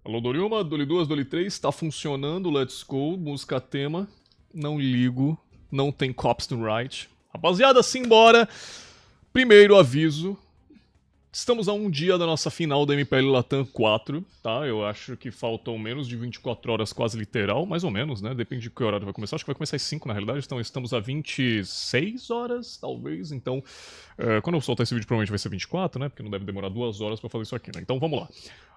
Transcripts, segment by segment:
Alô, Doli 1, Doli 2, Doli 3, tá funcionando, let's go, música tema, não ligo, não tem cops no right. Rapaziada, simbora! Primeiro aviso, estamos a um dia da nossa final da MPL Latam 4, tá? Eu acho que faltam menos de 24 horas, quase literal, mais ou menos, né? Depende de que horário vai começar. Acho que vai começar às 5 na realidade, então estamos a 26 horas, talvez. Então, quando eu soltar esse vídeo, provavelmente vai ser 24, né? Porque não deve demorar 2 horas pra fazer isso aqui, né? Então vamos lá.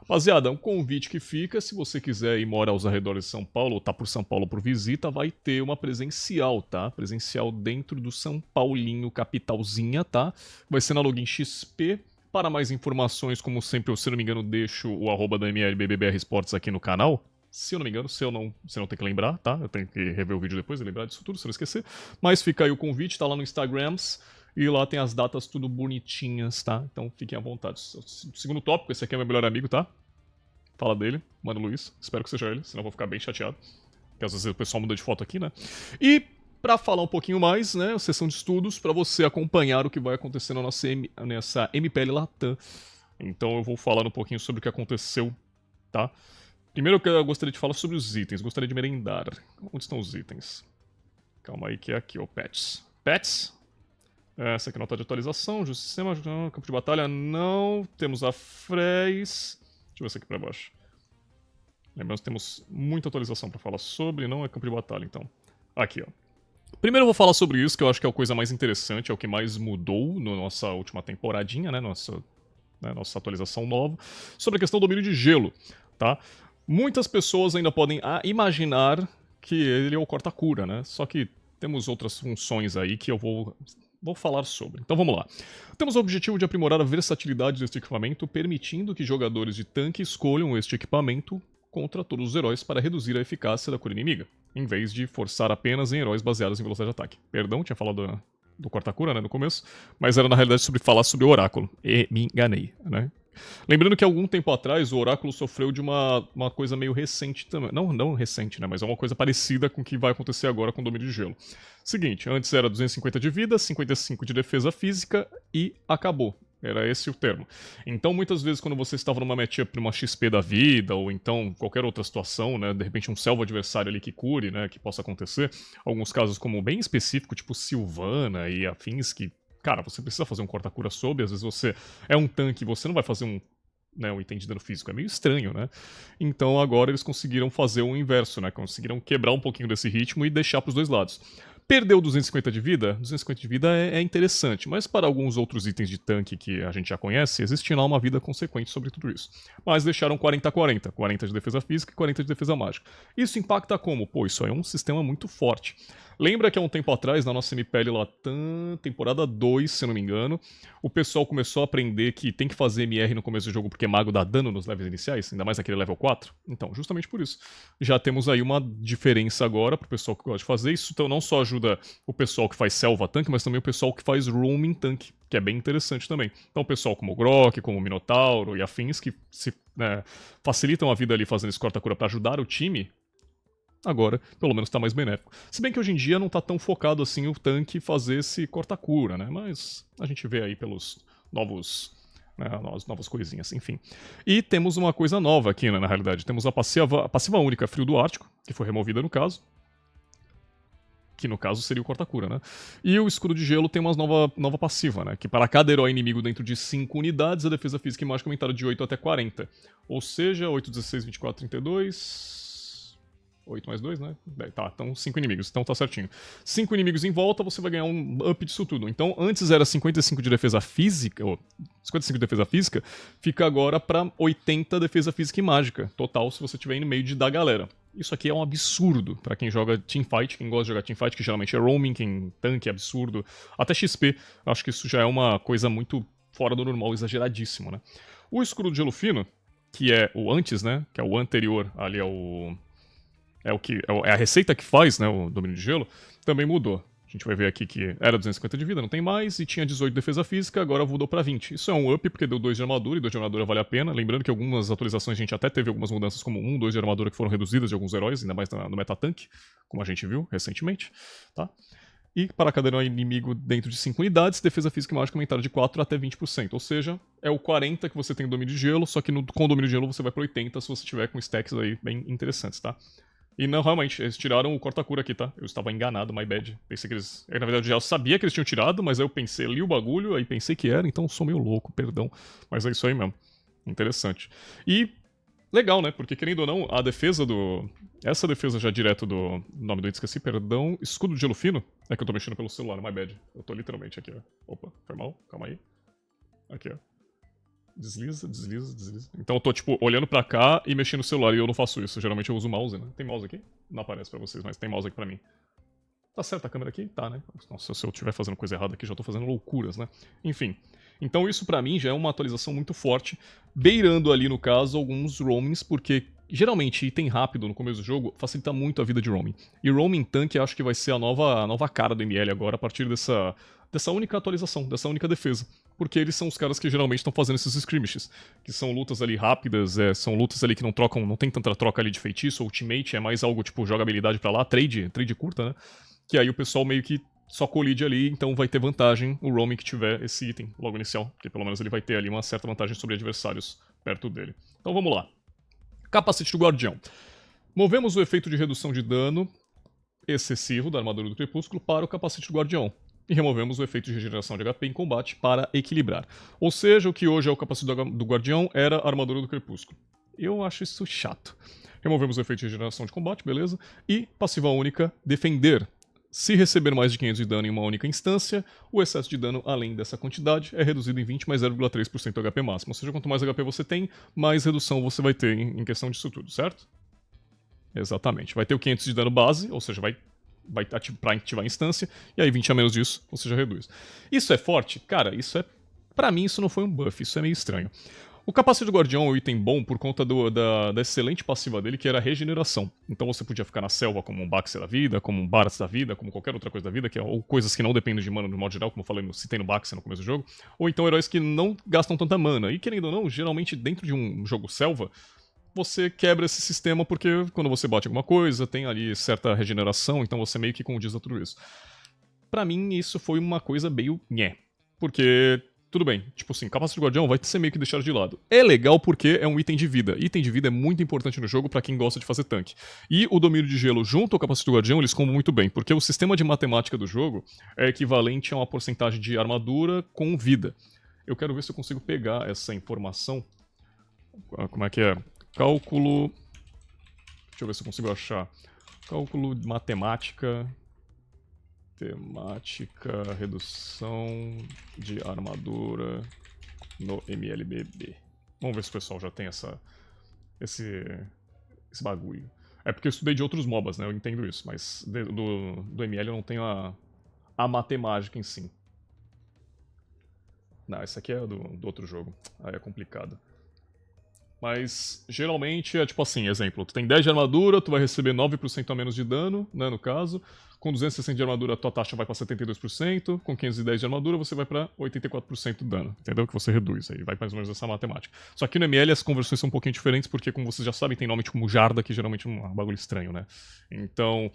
Rapaziada, um convite que fica, se você quiser ir morar aos arredores de São Paulo, ou tá por São Paulo por visita, vai ter uma presencial, tá? Presencial dentro do São Paulinho, capitalzinha, tá? Vai ser na Login XP. Para mais informações, como sempre, eu, se não me engano, deixo o arroba da MLBBR Esportes aqui no canal. Se eu não me engano, se eu não tem que lembrar, tá? Eu tenho que rever o vídeo depois e lembrar disso tudo, se eu não esquecer. Mas fica aí o convite, tá lá no Instagrams. E lá tem as datas tudo bonitinhas, tá? Então fiquem à vontade. Segundo tópico, esse aqui é meu melhor amigo, tá? Fala dele, Mano Luiz. Espero que seja ele, senão eu vou ficar bem chateado. Porque às vezes o pessoal muda de foto aqui, né? E para falar um pouquinho mais, né, sessão de estudos, para você acompanhar o que vai acontecer nessa MPL Latam. Então eu vou falar um pouquinho sobre o que aconteceu, tá? Primeiro eu gostaria de falar sobre os itens, gostaria de merendar. Onde estão os itens? Calma aí que é aqui, ó, pets. Pets? Essa aqui é a nota de atualização, sistema, campo de batalha, não. Temos a Freys. Deixa eu ver essa aqui pra baixo. Lembrando que temos muita atualização para falar sobre, não é campo de batalha, então. Aqui, ó. Primeiro eu vou falar sobre isso, que eu acho que é a coisa mais interessante, é o que mais mudou na nossa última temporadinha, né, nossa atualização nova, sobre a questão do domínio de gelo, tá? Muitas pessoas ainda podem imaginar que ele é o corta-cura, né? Só que temos outras funções aí que eu vou falar sobre. Então vamos lá. Temos o objetivo de aprimorar a versatilidade deste equipamento, permitindo que jogadores de tanque escolham este equipamento contra todos os heróis para reduzir a eficácia da cura inimiga, em vez de forçar apenas em heróis baseados em velocidade de ataque. Perdão, tinha falado do corta-cura, né, no começo, mas era na realidade sobre falar sobre o Oráculo, e me enganei, né? Lembrando que algum tempo atrás o Oráculo sofreu de uma coisa meio recente também. Não recente, né? Mas é uma coisa parecida com o que vai acontecer agora com o Domínio de Gelo. Seguinte, antes era 250 de vida, 55 de defesa física e acabou. Era esse o termo. Então, muitas vezes, quando você estava numa matchup, numa XP da vida, ou então qualquer outra situação, né? De repente um selvo adversário ali que cure, né? Que possa acontecer. Alguns casos como bem específico, tipo Sylvana e afins, que cara, você precisa fazer um corta-cura sob, às vezes você é um tanque, você não vai fazer um item de dano físico, é meio estranho, né? Então agora eles conseguiram fazer o inverso, né? Conseguiram quebrar um pouquinho desse ritmo e deixar pros dois lados. Perdeu 250 de vida? 250 de vida é interessante, mas para alguns outros itens de tanque que a gente já conhece, existe lá uma vida consequente sobre tudo isso. Mas deixaram 40-40, 40 de defesa física e 40 de defesa mágica. Isso impacta como? Pô, isso aí é um sistema muito forte. Lembra que há um tempo atrás, na nossa MPL Latam, temporada 2, se eu não me engano, o pessoal começou a aprender que tem que fazer MR no começo do jogo porque mago dá dano nos levels iniciais, ainda mais naquele level 4? Então, justamente por isso. Já temos aí uma diferença agora pro pessoal que gosta de fazer isso, então não só ajuda o pessoal que faz selva tanque, mas também o pessoal que faz roaming tanque, que é bem interessante também. Então o pessoal como o Grok, como o Minotauro e afins, que facilitam a vida ali fazendo esse corta-cura pra ajudar o time, agora, pelo menos tá mais benéfico. Se bem que hoje em dia não tá tão focado assim o tanque fazer esse corta-cura, né? Mas a gente vê aí pelos novos... as novas coisinhas, enfim. E temos uma coisa nova aqui, né, na realidade. Temos a passiva única Frio do Ártico, que foi removida no caso. Que no caso seria o corta-cura, né? E o escudo de gelo tem uma nova passiva, né? Que para cada herói inimigo dentro de 5 unidades, a defesa física e mágica aumentaram de 8 até 40. Ou seja, 8, 16, 24, 32... 8 mais 2, né? Tá, então 5 inimigos, então tá certinho. 5 inimigos em volta, você vai ganhar um up disso tudo. Então antes era 55 de defesa física, ou 55 de defesa física, fica agora pra 80 defesa física e mágica, total, se você tiver no meio da galera. Isso aqui é um absurdo pra quem joga teamfight, quem gosta de jogar teamfight, que geralmente é roaming, quem tanque é absurdo, até XP, acho que isso já é uma coisa muito fora do normal, exageradíssimo, né? O escudo de gelo fino, que é o antes, né? Que é o anterior ali ao... É a receita que faz, né, o domínio de gelo, também mudou. A gente vai ver aqui que era 250 de vida, não tem mais, e tinha 18 de defesa física, agora mudou pra 20. Isso é um up porque deu 2 de armadura, e 2 de armadura vale a pena. Lembrando que algumas atualizações a gente até teve algumas mudanças como 1, 2 de armadura que foram reduzidas de alguns heróis, ainda mais no metatank, como a gente viu recentemente, tá? E para cada inimigo dentro de 5 unidades, defesa física e mágica aumentada de 4 até 20%. Ou seja, é o 40 que você tem o domínio de gelo, só que com o domínio de gelo você vai para 80 se você tiver com stacks aí bem interessantes, tá? E não, realmente, eles tiraram o corta-cura aqui, tá? Eu estava enganado, my bad. Pensei que eles... na verdade, já sabia que eles tinham tirado, mas aí eu pensei, li o bagulho, aí pensei que era, então sou meio louco, perdão. Mas é isso aí mesmo. Interessante. E... legal, né? Porque, querendo ou não, a defesa do... essa defesa já direto do... nome do item, esqueci, perdão. Escudo de gelo fino. É que eu tô mexendo pelo celular, my bad. Eu tô literalmente aqui, ó. Opa, foi mal. Calma aí. Aqui, ó. Desliza, desliza, desliza. Então eu tô, tipo, olhando pra cá e mexendo no celular, e eu não faço isso. Geralmente eu uso o mouse, né? Tem mouse aqui? Não aparece pra vocês, mas tem mouse aqui pra mim. Tá certo a câmera aqui? Tá, né? Nossa, se eu estiver fazendo coisa errada aqui, já tô fazendo loucuras, né? Enfim. Então isso pra mim já é uma atualização muito forte, beirando ali, no caso, alguns roamings, porque geralmente item rápido no começo do jogo facilita muito a vida de roaming. E roaming tanque acho que vai ser a nova cara do ML agora, a partir dessa única atualização, dessa única defesa. Porque eles são os caras que geralmente estão fazendo esses skirmishes, que são lutas ali rápidas, são lutas ali que não tem tanta troca ali de feitiço, ultimate, é mais algo tipo jogabilidade pra lá, trade curta, né? Que aí o pessoal meio que só colide ali, então vai ter vantagem o roaming que tiver esse item logo inicial, porque pelo menos ele vai ter ali uma certa vantagem sobre adversários perto dele. Então vamos lá. Capacete do Guardião. Movemos o efeito de redução de dano excessivo da armadura do Crepúsculo para o Capacete do Guardião. E removemos o efeito de regeneração de HP em combate para equilibrar. Ou seja, o que hoje é o Capacete do Guardião era a armadura do Crepúsculo. Eu acho isso chato. Removemos o efeito de regeneração de combate, beleza? E passiva única, defender. Se receber mais de 500 de dano em uma única instância, o excesso de dano além dessa quantidade é reduzido em 20 mais 0,3% do HP máximo. Ou seja, quanto mais HP você tem, mais redução você vai ter em questão disso tudo, certo? Exatamente. Vai ter o 500 de dano base, ou seja, vai pra ativar a instância, e aí 20 a menos disso, você já reduz. Isso é forte? Cara, isso é... pra mim isso não foi um buff, isso é meio estranho. O Capacete do Guardião é um item bom por conta da excelente passiva dele, que era a regeneração. Então você podia ficar na selva como um Baxter da vida, como um Barats da vida, como qualquer outra coisa da vida, ou coisas que não dependem de mana no modo geral, como eu falei, citei no Baxter no começo do jogo, ou então heróis que não gastam tanta mana. E querendo ou não, geralmente dentro de um jogo selva, você quebra esse sistema porque quando você bate alguma coisa, tem ali certa regeneração, então você meio que condiz a tudo isso. Pra mim, isso foi uma coisa meio nhé. Porque, tudo bem, tipo assim, Capacete do Guardião vai ser meio que deixado de lado. É legal porque é um item de vida. Item de vida é muito importante no jogo pra quem gosta de fazer tanque. E o domínio de gelo junto ao Capacete do Guardião, eles combam muito bem, porque o sistema de matemática do jogo é equivalente a uma porcentagem de armadura com vida. Eu quero ver se eu consigo pegar essa informação. Como é que é? Cálculo... deixa eu ver se eu consigo achar. Cálculo de matemática... redução de armadura no MLBB. Vamos ver se o pessoal já tem esse bagulho. É porque eu estudei de outros MOBAs, né? Eu entendo isso, mas do ML eu não tenho a matemática em si. Não, esse aqui é do outro jogo. Aí é complicado. Mas, geralmente, é tipo assim, exemplo, tu tem 10 de armadura, tu vai receber 9% a menos de dano, né, no caso. Com 260 de armadura, tua taxa vai pra 72%. Com 510 de armadura, você vai pra 84% de dano, entendeu? Que você reduz, aí vai mais ou menos essa matemática. Só que no ML as conversões são um pouquinho diferentes, porque, como vocês já sabem, tem nome tipo Jarda, que geralmente é um bagulho estranho, né? Então...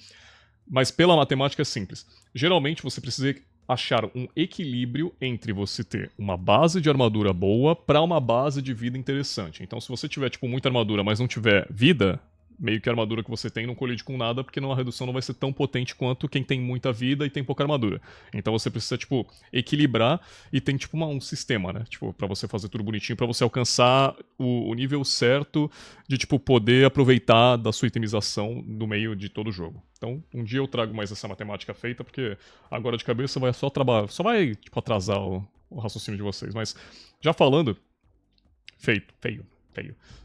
mas pela matemática é simples. Geralmente, você precisa achar um equilíbrio entre você ter uma base de armadura boa para uma base de vida interessante. Então, se você tiver tipo muita armadura, mas não tiver vida, meio que a armadura que você tem não colide com nada, porque a redução não vai ser tão potente quanto quem tem muita vida e tem pouca armadura. Então você precisa, tipo, equilibrar e tem, tipo, um sistema, né? Tipo, pra você fazer tudo bonitinho, pra você alcançar o nível certo de, tipo, poder aproveitar da sua itemização no meio de todo o jogo. Então, um dia eu trago mais essa matemática feita, porque agora de cabeça vai só trabalhar, só vai, tipo, atrasar o raciocínio de vocês. Mas, já falando, feio.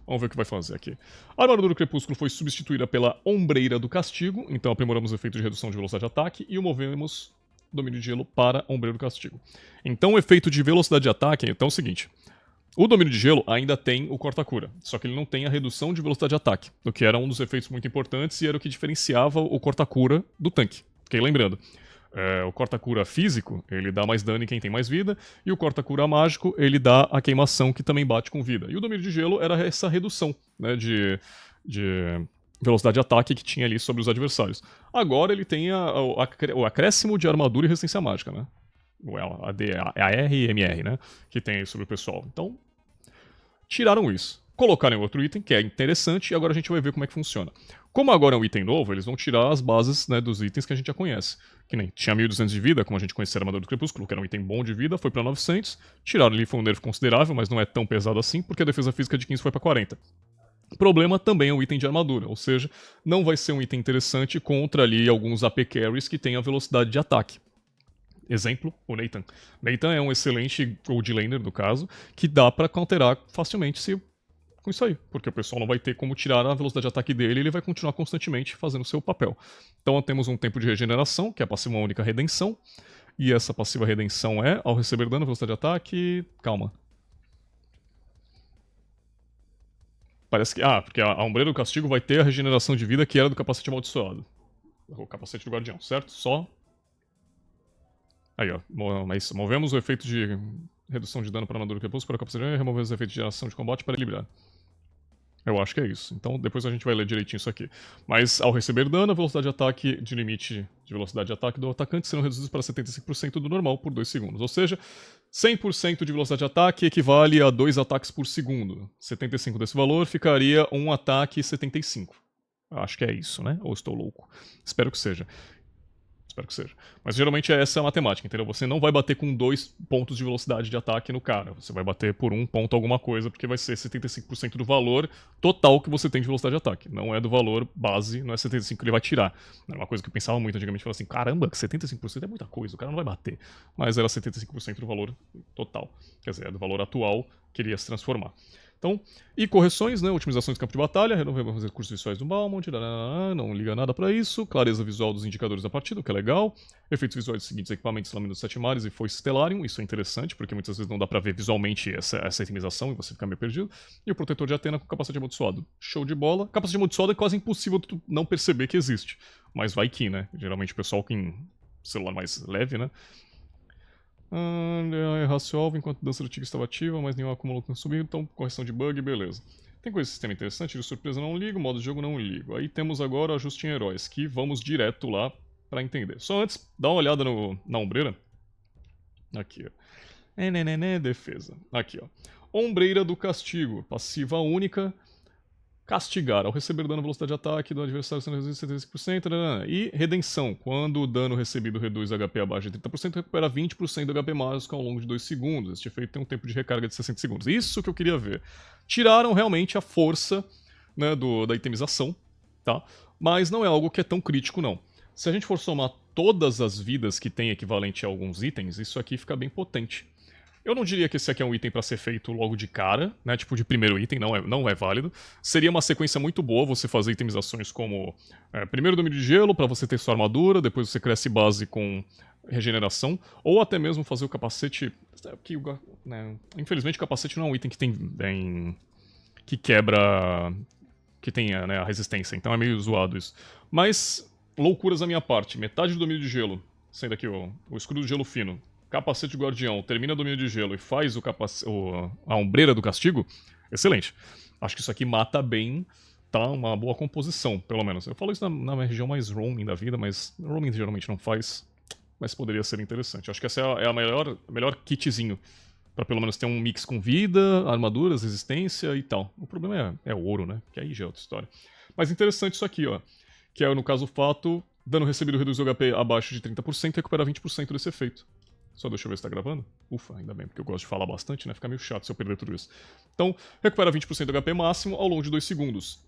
Vamos ver o que vai fazer aqui. A armadura do Crepúsculo foi substituída pela Ombreira do Castigo, então aprimoramos o efeito de redução de velocidade de ataque e o movemos domínio de gelo para Ombreira do Castigo. Então o efeito de velocidade de ataque então é o seguinte. O domínio de gelo ainda tem o corta-cura, só que ele não tem a redução de velocidade de ataque, o que era um dos efeitos muito importantes e era o que diferenciava o corta-cura do tanque. Fiquei lembrando. O corta-cura físico, ele dá mais dano em quem tem mais vida, e o corta-cura mágico, ele dá a queimação que também bate com vida. E o domínio de gelo era essa redução, né, de velocidade de ataque que tinha ali sobre os adversários. Agora ele tem o acréscimo de armadura e resistência mágica, né? A R e MR, né? Que tem aí sobre o pessoal. Então, tiraram isso. Colocaram em outro item, que é interessante, e agora a gente vai ver como é que funciona. Como agora é um item novo, eles vão tirar as bases, né, dos itens que a gente já conhece. Que nem tinha 1200 de vida, como a gente conhecia a armadura do Crepúsculo, que era um item bom de vida, foi pra 900. Tiraram ali, foi um nerf considerável, mas não é tão pesado assim, porque a defesa física de 15 foi pra 40. O problema também é o item de armadura, ou seja, não vai ser um item interessante contra ali alguns AP carries que têm a velocidade de ataque. Exemplo, o Nathan. Nathan é um excelente gold laner, no caso, que dá pra counterar facilmente se com isso aí, porque o pessoal não vai ter como tirar a velocidade de ataque dele e ele vai continuar constantemente fazendo o seu papel. Então temos um tempo de regeneração, que é a passiva única redenção, e essa passiva redenção é, ao receber dano, velocidade de ataque... Calma. Parece que... porque a Ombreira do Castigo vai ter a regeneração de vida que era do capacete amaldiçoado. O capacete do guardião, certo? Só... Aí, ó. Mas movemos o efeito de redução de dano para armadura do Crepúsculo para o capacete e removemos o efeito de geração de combate para equilibrar. Eu acho que é isso. Então depois a gente vai ler direitinho isso aqui. Mas ao receber dano, a velocidade de ataque de limite de velocidade de ataque do atacante serão reduzidos para 75% do normal por 2 segundos. Ou seja, 100% de velocidade de ataque equivale a 2 ataques por segundo. 75 desse valor ficaria 1 ataque e 75. Acho que é isso, né? Ou estou louco? Espero que seja. Espero que seja. Mas geralmente essa é a matemática, entendeu? Você não vai bater com 2 pontos de velocidade de ataque no cara. Você vai bater por 1 ponto alguma coisa, porque vai ser 75% do valor total que você tem de velocidade de ataque. Não é do valor base, não é 75% que ele vai tirar. Era uma coisa que eu pensava muito antigamente, falava assim, caramba, 75% é muita coisa, o cara não vai bater. Mas era 75% do valor total. Quer dizer, é do valor atual que ele ia se transformar. Então, e correções, né? Otimizações de campo de batalha, renovemos os recursos visuais do Balmond, não liga nada pra isso. Clareza visual dos indicadores da partida, o que é legal. Efeitos visuais dos seguintes equipamentos, Lâmina dos Sete Mares e Foice Stellarium, isso é interessante, porque muitas vezes não dá pra ver visualmente essa itemização e você fica meio perdido. E o protetor de Athena com capacete amaldiçoado. Show de bola. Capacete amaldiçoado é quase impossível tu não perceber que existe. Mas vai que, né? Geralmente o pessoal que em celular mais leve, né? Errasse o alvo enquanto dança do tigre estava ativa, mas nenhum acúmulo consumido, então correção de bug, beleza. Tem coisa de sistema interessante, de surpresa não ligo, modo de jogo não ligo. Aí temos agora o ajuste em heróis, que vamos direto lá pra entender. Só antes, dá uma olhada na ombreira. Aqui, ó. Defesa. Aqui, ó. Ombreira do castigo, passiva única. Castigar, ao receber dano, velocidade de ataque do adversário sendo reduzido 75%. E redenção, quando o dano recebido reduz HP abaixo de 30%, recupera 20% do HP mágico ao longo de 2 segundos. Este efeito tem um tempo de recarga de 60 segundos. Isso que eu queria ver. Tiraram realmente a força, né, da itemização, tá? Mas não é algo que é tão crítico, não. Se a gente for somar todas as vidas que tem equivalente a alguns itens, isso aqui fica bem potente. Eu não diria que esse aqui é um item pra ser feito logo de cara, né? Tipo, de primeiro item, não é válido. Seria uma sequência muito boa você fazer itemizações como primeiro domínio de gelo, pra você ter sua armadura, depois você cresce base com regeneração, ou até mesmo fazer o capacete. Né? Infelizmente o capacete não é um item que tem que quebra. Que tem, né, a resistência, então é meio zoado isso. Mas, loucuras da minha parte, metade do domínio de gelo, sendo aqui o escudo de gelo fino. Capacete guardião, termina o domínio de gelo e faz a ombreira do castigo, excelente. Acho que isso aqui mata bem, tá? Uma boa composição, pelo menos. Eu falo isso na região mais roaming da vida, mas roaming geralmente não faz, mas poderia ser interessante. Acho que essa é a melhor kitzinho, pra pelo menos ter um mix com vida, armaduras, resistência e tal. O problema é o ouro, né? Que aí já é outra história. Mas interessante isso aqui, ó. Que é, no caso, o fato, dano recebido reduz o HP abaixo de 30% e recupera 20% desse efeito. Só deixa eu ver se tá gravando. Ufa, ainda bem, porque eu gosto de falar bastante, né? Fica meio chato se eu perder tudo isso. Então, recupera 20% do HP máximo ao longo de 2 segundos.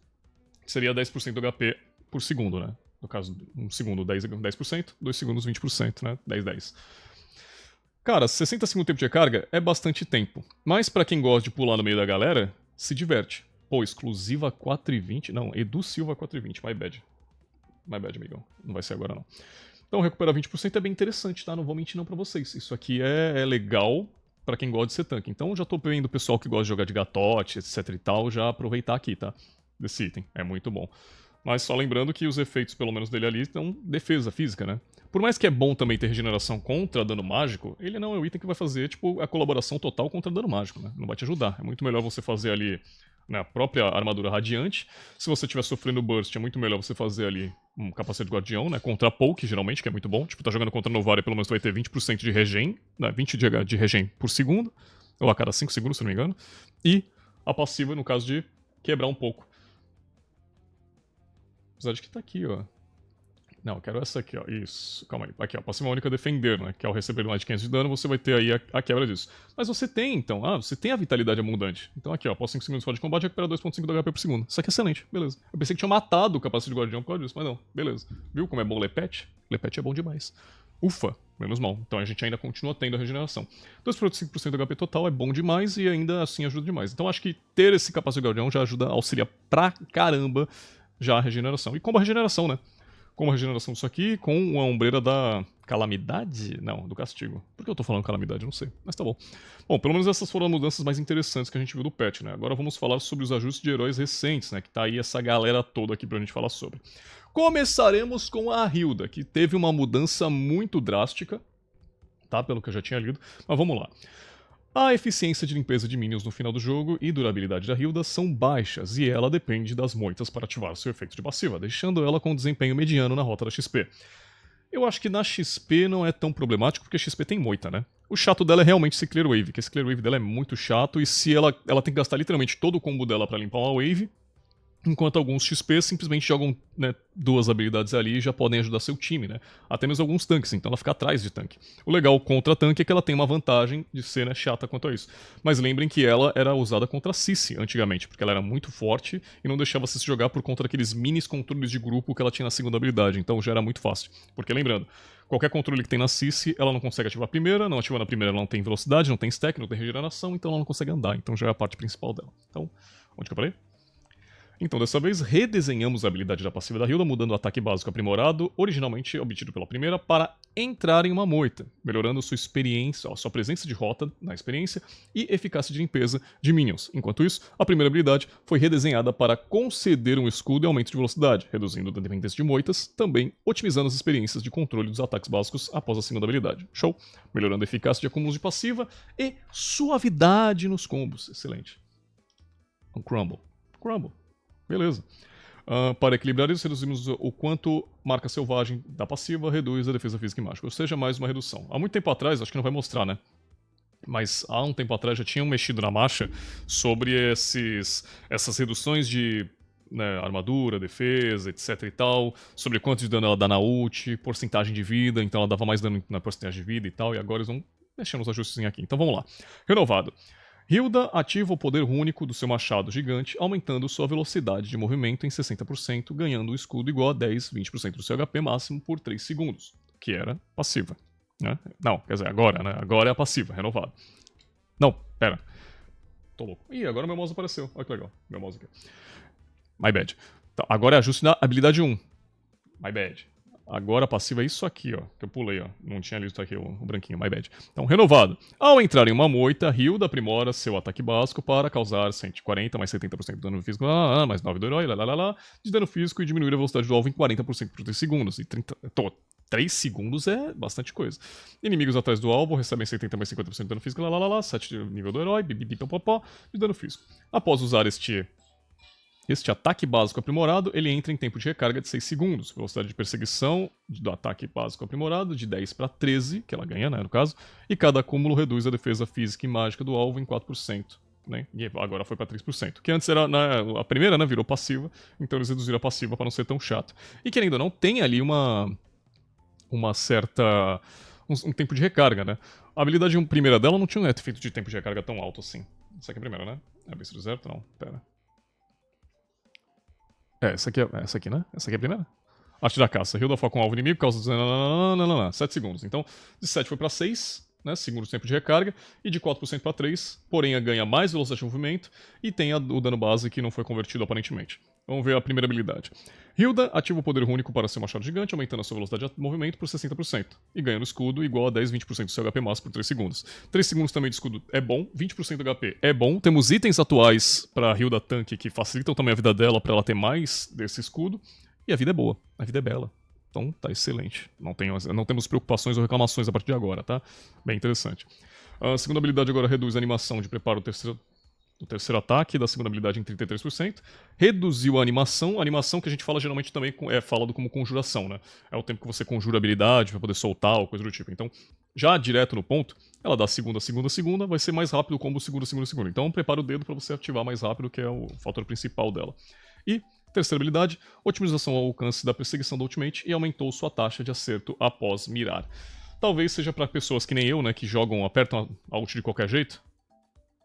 Seria 10% do HP por segundo, né? No caso, 1 segundo 10%, 2 segundos 20%, né? 10. Cara, 60 segundos de tempo de recarga é bastante tempo. Mas pra quem gosta de pular no meio da galera, se diverte. Pô, exclusiva 4,20. Não, Edu Silva 4,20, my bad. My bad, amigão. Não vai ser agora, não. Então, recuperar 20% é bem interessante, tá? Não vou mentir não pra vocês. Isso aqui é legal pra quem gosta de ser tanque. Então, já tô vendo o pessoal que gosta de jogar de gatote, etc e tal, já aproveitar aqui, tá? Desse item. É muito bom. Mas só lembrando que os efeitos, pelo menos dele ali, estão defesa física, né? Por mais que é bom também ter regeneração contra dano mágico, ele não é o item que vai fazer, tipo, a colaboração total contra dano mágico, né? Não vai te ajudar. É muito melhor você fazer ali né, a própria armadura radiante. Se você estiver sofrendo burst, é muito melhor você fazer ali um capacete de guardião, né, contra poke, geralmente, que é muito bom. Tipo, tá jogando contra Novaria, pelo menos tu vai ter 20% de regen, né, 20 de regen por segundo, ou a cada 5 segundos, se não me engano. E a passiva, no caso de quebrar um pouco. Apesar de que tá aqui, ó. Não, eu quero essa aqui, ó. Isso, calma aí. Aqui, ó. Passiva única defender, né? Que ao receber mais de 500 de dano, você vai ter aí a quebra disso. Mas você tem, então. Você tem a vitalidade abundante. Então aqui, ó. Após 5 segundos fora de combate, recupera 2.5 do HP por segundo. Isso aqui é excelente, beleza. Eu pensei que tinha matado o capacete de guardião por causa disso, mas não. Beleza. Viu como é bom o Lepet? Lepet é bom demais. Ufa, menos mal. Então a gente ainda continua tendo a regeneração. 2.5% do HP total é bom demais e ainda assim ajuda demais. Então acho que ter esse capacete de guardião já ajuda, auxilia pra caramba já a regeneração. E como a regeneração, né? Com a regeneração disso aqui, com a ombreira da calamidade? Não, do castigo. Por que eu tô falando calamidade? Não sei, mas tá bom. Bom, pelo menos essas foram as mudanças mais interessantes que a gente viu do patch, né? Agora vamos falar sobre os ajustes de heróis recentes, né? Que tá aí essa galera toda aqui pra gente falar sobre. Começaremos com a Hilda, que teve uma mudança muito drástica, tá? Pelo que eu já tinha lido, mas vamos lá. A eficiência de limpeza de minions no final do jogo e durabilidade da Hilda são baixas, e ela depende das moitas para ativar seu efeito de passiva, deixando ela com desempenho mediano na rota da XP. Eu acho que na XP não é tão problemático, porque a XP tem moita, né? O chato dela é realmente esse Clear Wave, que esse Clear Wave dela é muito chato, e se ela tem que gastar literalmente todo o combo dela para limpar uma wave, enquanto alguns XP simplesmente jogam, né, duas habilidades ali e já podem ajudar seu time, né? Até mesmo alguns tanques, então ela fica atrás de tanque. O legal contra tanque é que ela tem uma vantagem de ser, né, chata quanto a isso. Mas lembrem que ela era usada contra Sissi antigamente, porque ela era muito forte e não deixava você se jogar por conta daqueles minis controles de grupo que ela tinha na segunda habilidade, então já era muito fácil. Porque lembrando, qualquer controle que tem na Sissi, ela não consegue ativar a primeira, não ativando a primeira ela não tem velocidade, não tem stack, não tem regeneração, então ela não consegue andar, então já é a parte principal dela. Então, onde que eu parei? Então, dessa vez, redesenhamos a habilidade da passiva da Hilda, mudando o ataque básico aprimorado, originalmente obtido pela primeira, para entrar em uma moita, melhorando sua experiência, sua presença de rota na experiência e eficácia de limpeza de minions. Enquanto isso, a primeira habilidade foi redesenhada para conceder um escudo e aumento de velocidade, reduzindo a dependência de moitas, também otimizando as experiências de controle dos ataques básicos após a segunda habilidade. Show! Melhorando a eficácia de acúmulos de passiva e suavidade nos combos. Excelente. Um Crumble. Crumble. Beleza. Para equilibrar isso, reduzimos o quanto marca selvagem da passiva reduz a defesa física e mágica. Ou seja, mais uma redução. Há muito tempo atrás, acho que não vai mostrar, né? Mas há um tempo atrás já tinham mexido na marcha sobre essas reduções de, né, armadura, defesa, etc e tal, sobre quanto de dano ela dá na ult, porcentagem de vida, então ela dava mais dano na porcentagem de vida e tal, e agora eles vão mexendo nos ajustes aqui. Então vamos lá. Renovado. Hilda ativa o poder único do seu machado gigante, aumentando sua velocidade de movimento em 60%, ganhando um escudo igual a 10-20% do seu HP máximo por 3 segundos, que era passiva. Né? Não, quer dizer, agora, né? Agora é a passiva, renovado. Não, pera. Tô louco. Ih, agora meu mouse apareceu. Olha que legal, meu mouse aqui. My bad. Tá, agora é ajuste na habilidade 1. My bad. Agora a passiva é isso aqui, ó, que eu pulei, ó. Não tinha listo aqui o branquinho, my bad. Então, renovado. Ao entrar em uma moita, Hilda aprimora seu ataque básico para causar 140 mais 70% de dano físico, mais 9 do herói, de dano físico e diminuir a velocidade do alvo em 40% por 3 segundos. E 3 segundos é bastante coisa. Inimigos atrás do alvo recebem 70 mais 50% de dano físico, 7 de nível do herói, bibibipopopó, de dano físico. Após usar este ataque básico aprimorado, ele entra em tempo de recarga de 6 segundos. Velocidade de perseguição do ataque básico aprimorado de 10 para 13, que ela ganha, né, no caso. E cada acúmulo reduz a defesa física e mágica do alvo em 4%. Né? E agora foi para 3%. Que antes era a primeira, né, virou passiva. Então eles reduziram a passiva para não ser tão chato. E querendo ou não, tem ali uma certa... Um tempo de recarga, né? A habilidade primeira dela não tinha um efeito de tempo de recarga tão alto assim. Essa aqui é a primeira, né? É a besta do zero? Não, pera. Essa aqui, né? Essa aqui é a primeira? Arte da caça. Hilda foca um alvo inimigo, causa 7 segundos. Então, de 7 foi para 6, né? Segundos de tempo de recarga. E de 4% para 3. Porém, ganha mais velocidade de movimento. E tem o dano base que não foi convertido aparentemente. Vamos ver a primeira habilidade. Hilda ativa o poder único para seu machado gigante, aumentando a sua velocidade de movimento por 60%. E ganhando escudo igual a 10-20% do seu HP máximo por 3 segundos. 3 segundos também de escudo é bom, 20% do HP é bom. Temos itens atuais para Hilda tanque que facilitam também a vida dela para ela ter mais desse escudo. E a vida é boa, a vida é bela. Então tá excelente. Não temos preocupações ou reclamações a partir de agora, tá? Bem interessante. A segunda habilidade agora reduz a animação de preparo terceiro. o terceiro ataque da segunda habilidade em 33%. Reduziu a animação que a gente fala geralmente também é falado como conjuração, né? É o tempo que você conjura a habilidade pra poder soltar ou coisa do tipo. Então, já direto no ponto, ela dá segunda, vai ser mais rápido o combo segunda. Então, prepara o dedo pra você ativar mais rápido, que é o fator principal dela. E terceira habilidade, otimização ao alcance da perseguição da ultimate e aumentou sua taxa de acerto após mirar. Talvez seja para pessoas que nem eu, né, que apertam a ult de qualquer jeito.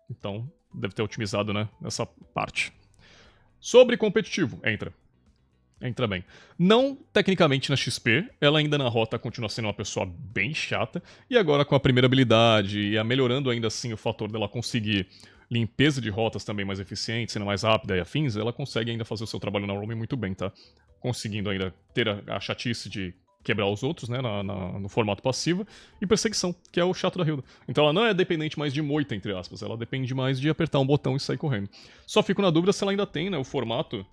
Então, deve ter otimizado, né, nessa parte. Sobre competitivo, entra bem. Não tecnicamente na XP, ela ainda na rota continua sendo uma pessoa bem chata, e agora com a primeira habilidade e melhorando ainda assim o fator dela conseguir limpeza de rotas também mais eficiente, sendo mais rápida e afins, ela consegue ainda fazer o seu trabalho na roaming muito bem, tá? Conseguindo ainda ter a chatice de quebrar os outros, né, no formato passivo, e perseguição, que é o chato da Hilda. Então ela não é dependente mais de moita, entre aspas, ela depende mais de apertar um botão e sair correndo. Só fico na dúvida se ela ainda tem, né, o formato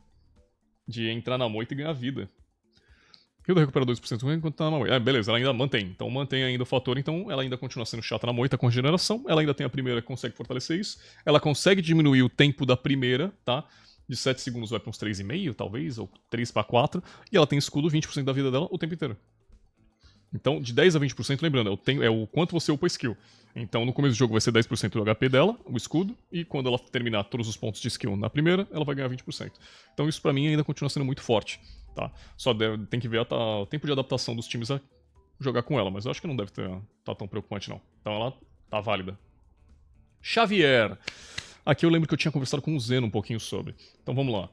de entrar na moita e ganhar vida. Hilda recupera 2% enquanto tá na moita. Beleza, ela ainda mantém. Então mantém ainda o fator, então ela ainda continua sendo chata na moita com regeneração. Ela ainda tem a primeira que consegue fortalecer isso. Ela consegue diminuir o tempo da primeira, tá? De 7 segundos vai pra uns 3,5, talvez, ou 3 pra 4. E ela tem escudo 20% da vida dela o tempo inteiro. Então, de 10 a 20%, lembrando, é o quanto você upa skill. Então, no começo do jogo vai ser 10% do HP dela, o escudo, e quando ela terminar todos os pontos de skill na primeira, ela vai ganhar 20%. Então, isso pra mim ainda continua sendo muito forte, tá? Só tem que ver o tempo de adaptação dos times a jogar com ela, mas eu acho que não deve tá tão preocupante, não. Então, ela tá válida. Xavier. Aqui eu lembro que eu tinha conversado com o Zeno um pouquinho sobre. Então vamos lá.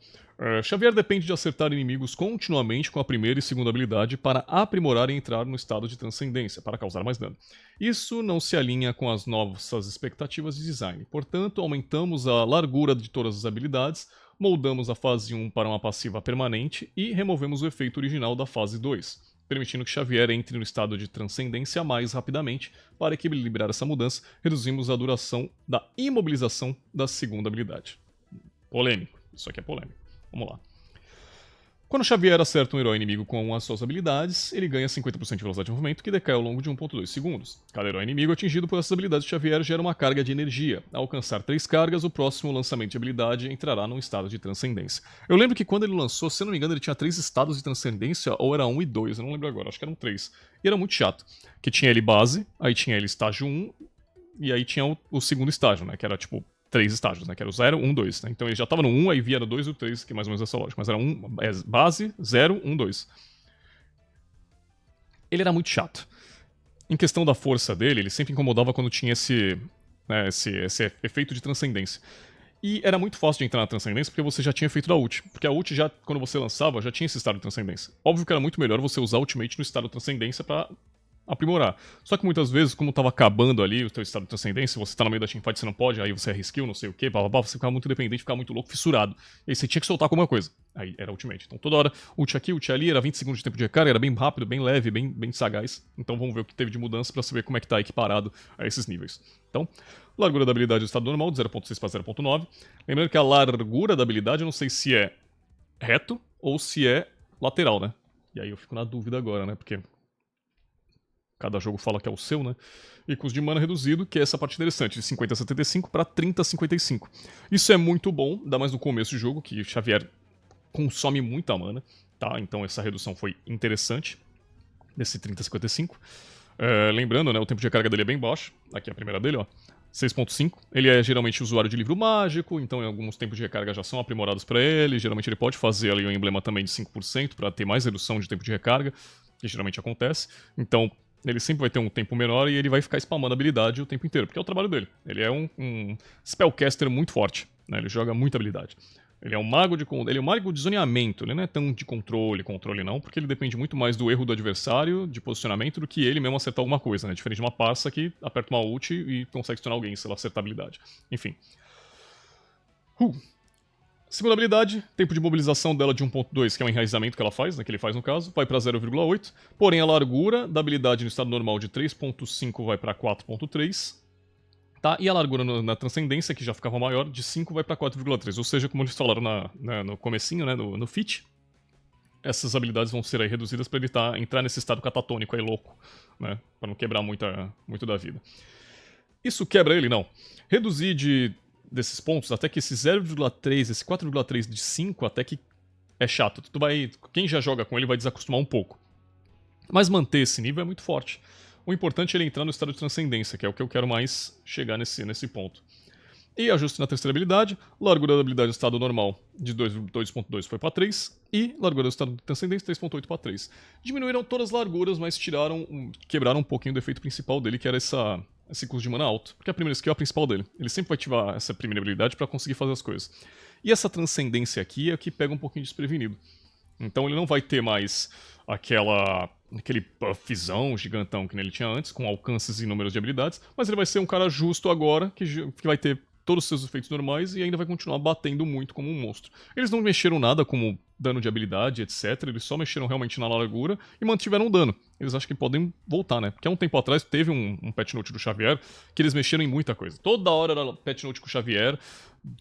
Xavier depende de acertar inimigos continuamente com a primeira e segunda habilidade para aprimorar e entrar no estado de transcendência, para causar mais dano. Isso não se alinha com as nossas expectativas de design. Portanto, aumentamos a largura de todas as habilidades, moldamos a fase 1 para uma passiva permanente e removemos o efeito original da fase 2. Permitindo que Xavier entre no estado de transcendência mais rapidamente. Para equilibrar essa mudança, reduzimos a duração da imobilização da segunda habilidade. Polêmico. Isso aqui é polêmico. Vamos lá. Quando Xavier acerta um herói inimigo com as suas habilidades, ele ganha 50% de velocidade de movimento, que decai ao longo de 1.2 segundos. Cada herói inimigo atingido por essas habilidades de Xavier gera uma carga de energia. Ao alcançar 3 cargas, o próximo lançamento de habilidade entrará num estado de transcendência. Eu lembro que quando ele lançou, se eu não me engano, ele tinha 3 estados de transcendência, ou era 1 e 2, eu não lembro agora, acho que eram 3. E era muito chato. Que tinha ele base, aí tinha ele estágio 1, e aí tinha o segundo estágio, né, que era tipo 3 estágios, né? Que era o 0, 1, 2. Né? Então ele já tava no 1, aí via no 2 e o 3, que é mais ou menos essa lógica. Mas era base, 0, 1, 2. Ele era muito chato. Em questão da força dele, ele sempre incomodava quando tinha esse efeito de transcendência. E era muito fácil de entrar na transcendência porque você já tinha feito da ult. Porque a ult, já, quando você lançava, já tinha esse estado de transcendência. Óbvio que era muito melhor você usar a ultimate no estado de transcendência pra aprimorar. Só que muitas vezes, como tava acabando ali o teu estado de transcendência, você tá no meio da teamfight, você não pode, aí você skill, não sei o que, você ficava muito dependente, ficava muito louco, fissurado. E aí você tinha que soltar alguma coisa. Aí era ultimate. Então toda hora, ult aqui, ult ali, era 20 segundos de tempo de recarga, era bem rápido, bem leve, bem sagaz. Então vamos ver o que teve de mudança pra saber como é que tá equiparado a esses níveis. Então, largura da habilidade do estado normal, de 0.6 para 0.9. Lembrando que a largura da habilidade, eu não sei se é reto ou se é lateral, né? E aí eu fico na dúvida agora, né? Porque cada jogo fala que é o seu, né? E custo de mana reduzido, que é essa parte interessante, de 50 a 75 para 30 a 55. Isso é muito bom, ainda mais no começo do jogo, que Xavier consome muita mana, tá? Então essa redução foi interessante, desse 30 a 55. Lembrando, né, o tempo de recarga dele é bem baixo, aqui é a primeira dele, ó. 6.5. Ele é geralmente usuário de livro mágico, então em alguns tempos de recarga já são aprimorados para ele. Geralmente ele pode fazer ali um emblema também de 5% para ter mais redução de tempo de recarga, que geralmente acontece. Então ele sempre vai ter um tempo menor e ele vai ficar spamando a habilidade o tempo inteiro, porque é o trabalho dele. Ele é um spellcaster muito forte, né? Ele joga muita habilidade. Ele é um mago de zoneamento, ele não é tão de controle não, porque ele depende muito mais do erro do adversário, de posicionamento, do que ele mesmo acertar alguma coisa, né? Diferente de uma parça que aperta uma ult e consegue stunar alguém se ela acertar a habilidade. Enfim. Segunda habilidade, tempo de mobilização dela de 1.2, que é o enraizamento que ela faz, né, que ele faz no caso, vai para 0,8. Porém, a largura da habilidade no estado normal de 3.5 vai para 4.3. Tá? E a largura na transcendência, que já ficava maior, de 5 vai para 4,3. Ou seja, como eles falaram no comecinho, né, no feat, essas habilidades vão ser aí reduzidas para ele entrar nesse estado catatônico aí louco, né, para não quebrar muito da vida. Isso quebra ele? Não. Reduzir de desses pontos, até que esse 0,3, esse 4,3 de 5, até que é chato. Quem já joga com ele vai desacostumar um pouco. Mas manter esse nível é muito forte. O importante é ele entrar no estado de transcendência, que é o que eu quero mais chegar nesse ponto. E ajuste na terceira habilidade, largura da habilidade do estado normal de 2.2 foi para 3, e largura do estado de transcendência 3.8 para 3. Diminuíram todas as larguras, mas quebraram um pouquinho do efeito principal dele, que era esse custo de mana alto. Porque a primeira skill é a principal dele. Ele sempre vai ativar essa primeira habilidade para conseguir fazer as coisas. E essa transcendência aqui é a que pega um pouquinho desprevenido. Então ele não vai ter mais aquele buffzão gigantão que ele tinha antes, com alcances e números de habilidades, mas ele vai ser um cara justo agora, que vai ter todos os seus efeitos normais e ainda vai continuar batendo muito como um monstro. Eles não mexeram nada como dano de habilidade, etc. Eles só mexeram realmente na largura e mantiveram o dano. Eles acham que podem voltar, né? Porque há um tempo atrás teve um patch note do Xavier que eles mexeram em muita coisa. Toda hora era patch note com o Xavier,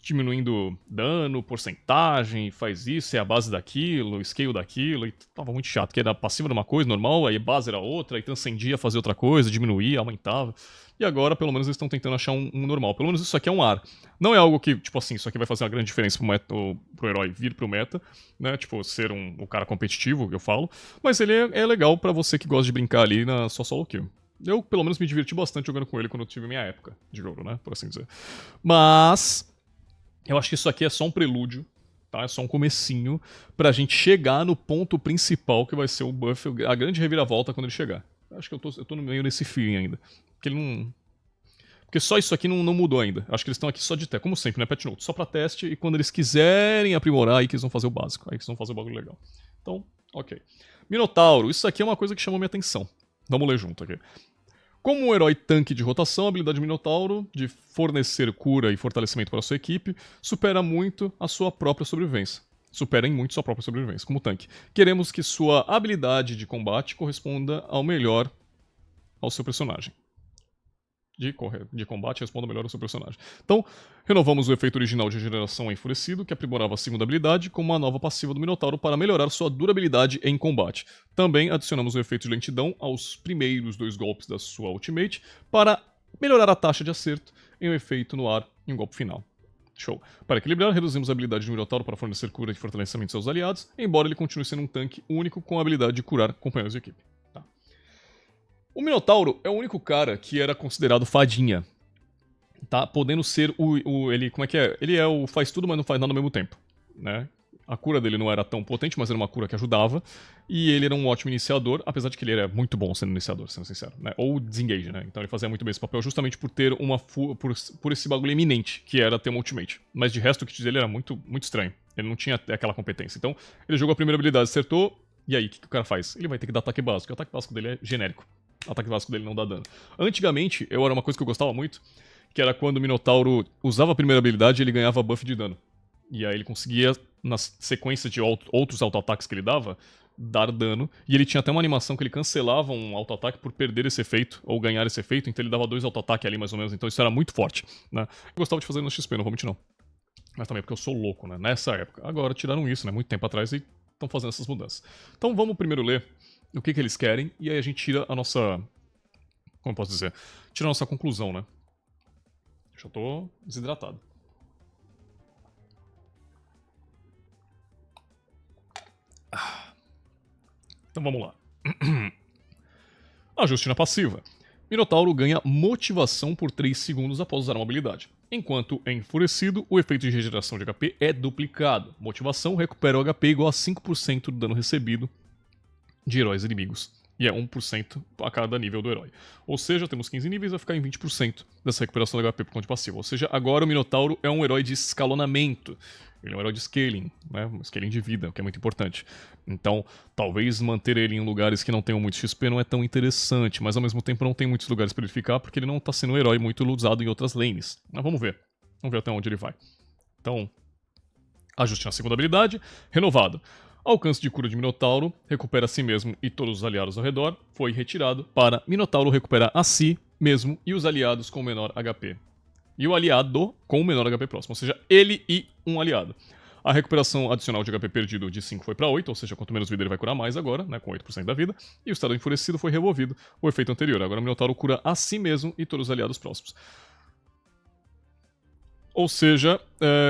diminuindo dano, porcentagem, faz isso, é a base daquilo, scale daquilo, e tava muito chato, que era passiva de uma coisa, normal, aí base era outra, aí transcendia fazer outra coisa, diminuía, aumentava. E agora, pelo menos, eles estão tentando achar um normal. Pelo menos isso aqui é um ar. Não é algo que, tipo assim, isso aqui vai fazer uma grande diferença pro herói vir pro meta, né? Tipo, ser um cara competitivo, que eu falo. Mas ele é legal pra você que gosta de brincar ali na sua solo kill. Eu, pelo menos, me diverti bastante jogando com ele quando eu tive minha época de jogo, né? Por assim dizer. Mas eu acho que isso aqui é só um prelúdio, tá? É só um comecinho pra gente chegar no ponto principal, que vai ser o buff, a grande reviravolta quando ele chegar. Eu acho que eu tô no meio desse feeling ainda. Porque só isso aqui não mudou ainda. Acho que eles estão aqui só de teste, como sempre, né, patch note? Só pra teste, e quando eles quiserem aprimorar, aí que eles vão fazer o básico. Aí que eles vão fazer o bagulho legal. Então, ok. Minotauro, isso aqui é uma coisa que chamou minha atenção. Vamos ler junto aqui. Como um herói tanque de rotação, a habilidade Minotauro de fornecer cura e fortalecimento para sua equipe supera muito a sua própria sobrevivência. Supera em muito sua própria sobrevivência, como tanque. Queremos que sua habilidade de combate corresponda ao melhor ao seu personagem. De combate responda melhor ao seu personagem. Então, renovamos o efeito original de regeneração enfurecido, que aprimorava a segunda habilidade, com uma nova passiva do Minotauro para melhorar sua durabilidade em combate. Também adicionamos o efeito de lentidão aos primeiros 2 golpes da sua ultimate, para melhorar a taxa de acerto em um efeito no ar em um golpe final. Show. Para equilibrar, reduzimos a habilidade do Minotauro para fornecer cura e fortalecimento de seus aliados, embora ele continue sendo um tanque único com a habilidade de curar companheiros de equipe. O Minotauro é o único cara que era considerado fadinha, tá? Podendo ser ele, como é que é? Ele faz tudo, mas não faz nada ao mesmo tempo, né? A cura dele não era tão potente, mas era uma cura que ajudava. E ele era um ótimo iniciador, apesar de que ele era muito bom sendo iniciador, sendo sincero, né? Ou desengage, né? Então ele fazia muito bem esse papel justamente por ter por esse bagulho eminente, que era ter uma ultimate. Mas de resto o kit dele era muito, muito estranho. Ele não tinha aquela competência. Então ele jogou a primeira habilidade, acertou, e aí o que o cara faz? Ele vai ter que dar ataque básico, e o ataque básico dele é genérico. O ataque básico dele não dá dano. Antigamente, era uma coisa que eu gostava muito, que era quando o Minotauro usava a primeira habilidade, ele ganhava buff de dano. E aí ele conseguia, nas sequências de outros auto-ataques que ele dava, dar dano. E ele tinha até uma animação que ele cancelava um auto-ataque por perder esse efeito, ou ganhar esse efeito, então ele dava 2 auto-ataques ali mais ou menos, então isso era muito forte, né? Eu gostava de fazer no XP, não vou mentir não. Mas também porque eu sou louco, né? Nessa época. Agora tiraram isso, né? Muito tempo atrás e estão fazendo essas mudanças. Então vamos primeiro ler o que eles querem, e aí a gente tira a nossa... Como eu posso dizer? Tira a nossa conclusão, né? Já tô desidratado. Então vamos lá. Ajuste na passiva. Minotauro ganha motivação por 3 segundos após usar uma habilidade. Enquanto é enfurecido, o efeito de regeneração de HP é duplicado. Motivação recupera o HP igual a 5% do dano recebido de heróis inimigos. E é 1% a cada nível do herói. Ou seja, temos 15 níveis, vai ficar em 20% dessa recuperação do HP por conta de passiva. Ou seja, agora o Minotauro é um herói de escalonamento. Ele é um herói de scaling, né? Um scaling de vida, o que é muito importante. Então, talvez manter ele em lugares que não tenham muito XP não é tão interessante, mas ao mesmo tempo não tem muitos lugares para ele ficar, porque ele não está sendo um herói muito usado em outras lanes. Mas vamos ver. Vamos ver até onde ele vai. Então, ajuste na segunda habilidade, renovado. Alcance de cura de Minotauro, recupera a si mesmo e todos os aliados ao redor, foi retirado para Minotauro recuperar a si mesmo e os aliados com menor HP. E o aliado com o menor HP próximo, ou seja, ele e um aliado. A recuperação adicional de HP perdido de 5 foi para 8, ou seja, quanto menos vida ele vai curar mais agora, né, com 8% da vida. E o estado enfurecido foi removido, o efeito anterior. Agora o Minotauro cura a si mesmo e todos os aliados próximos. Ou seja,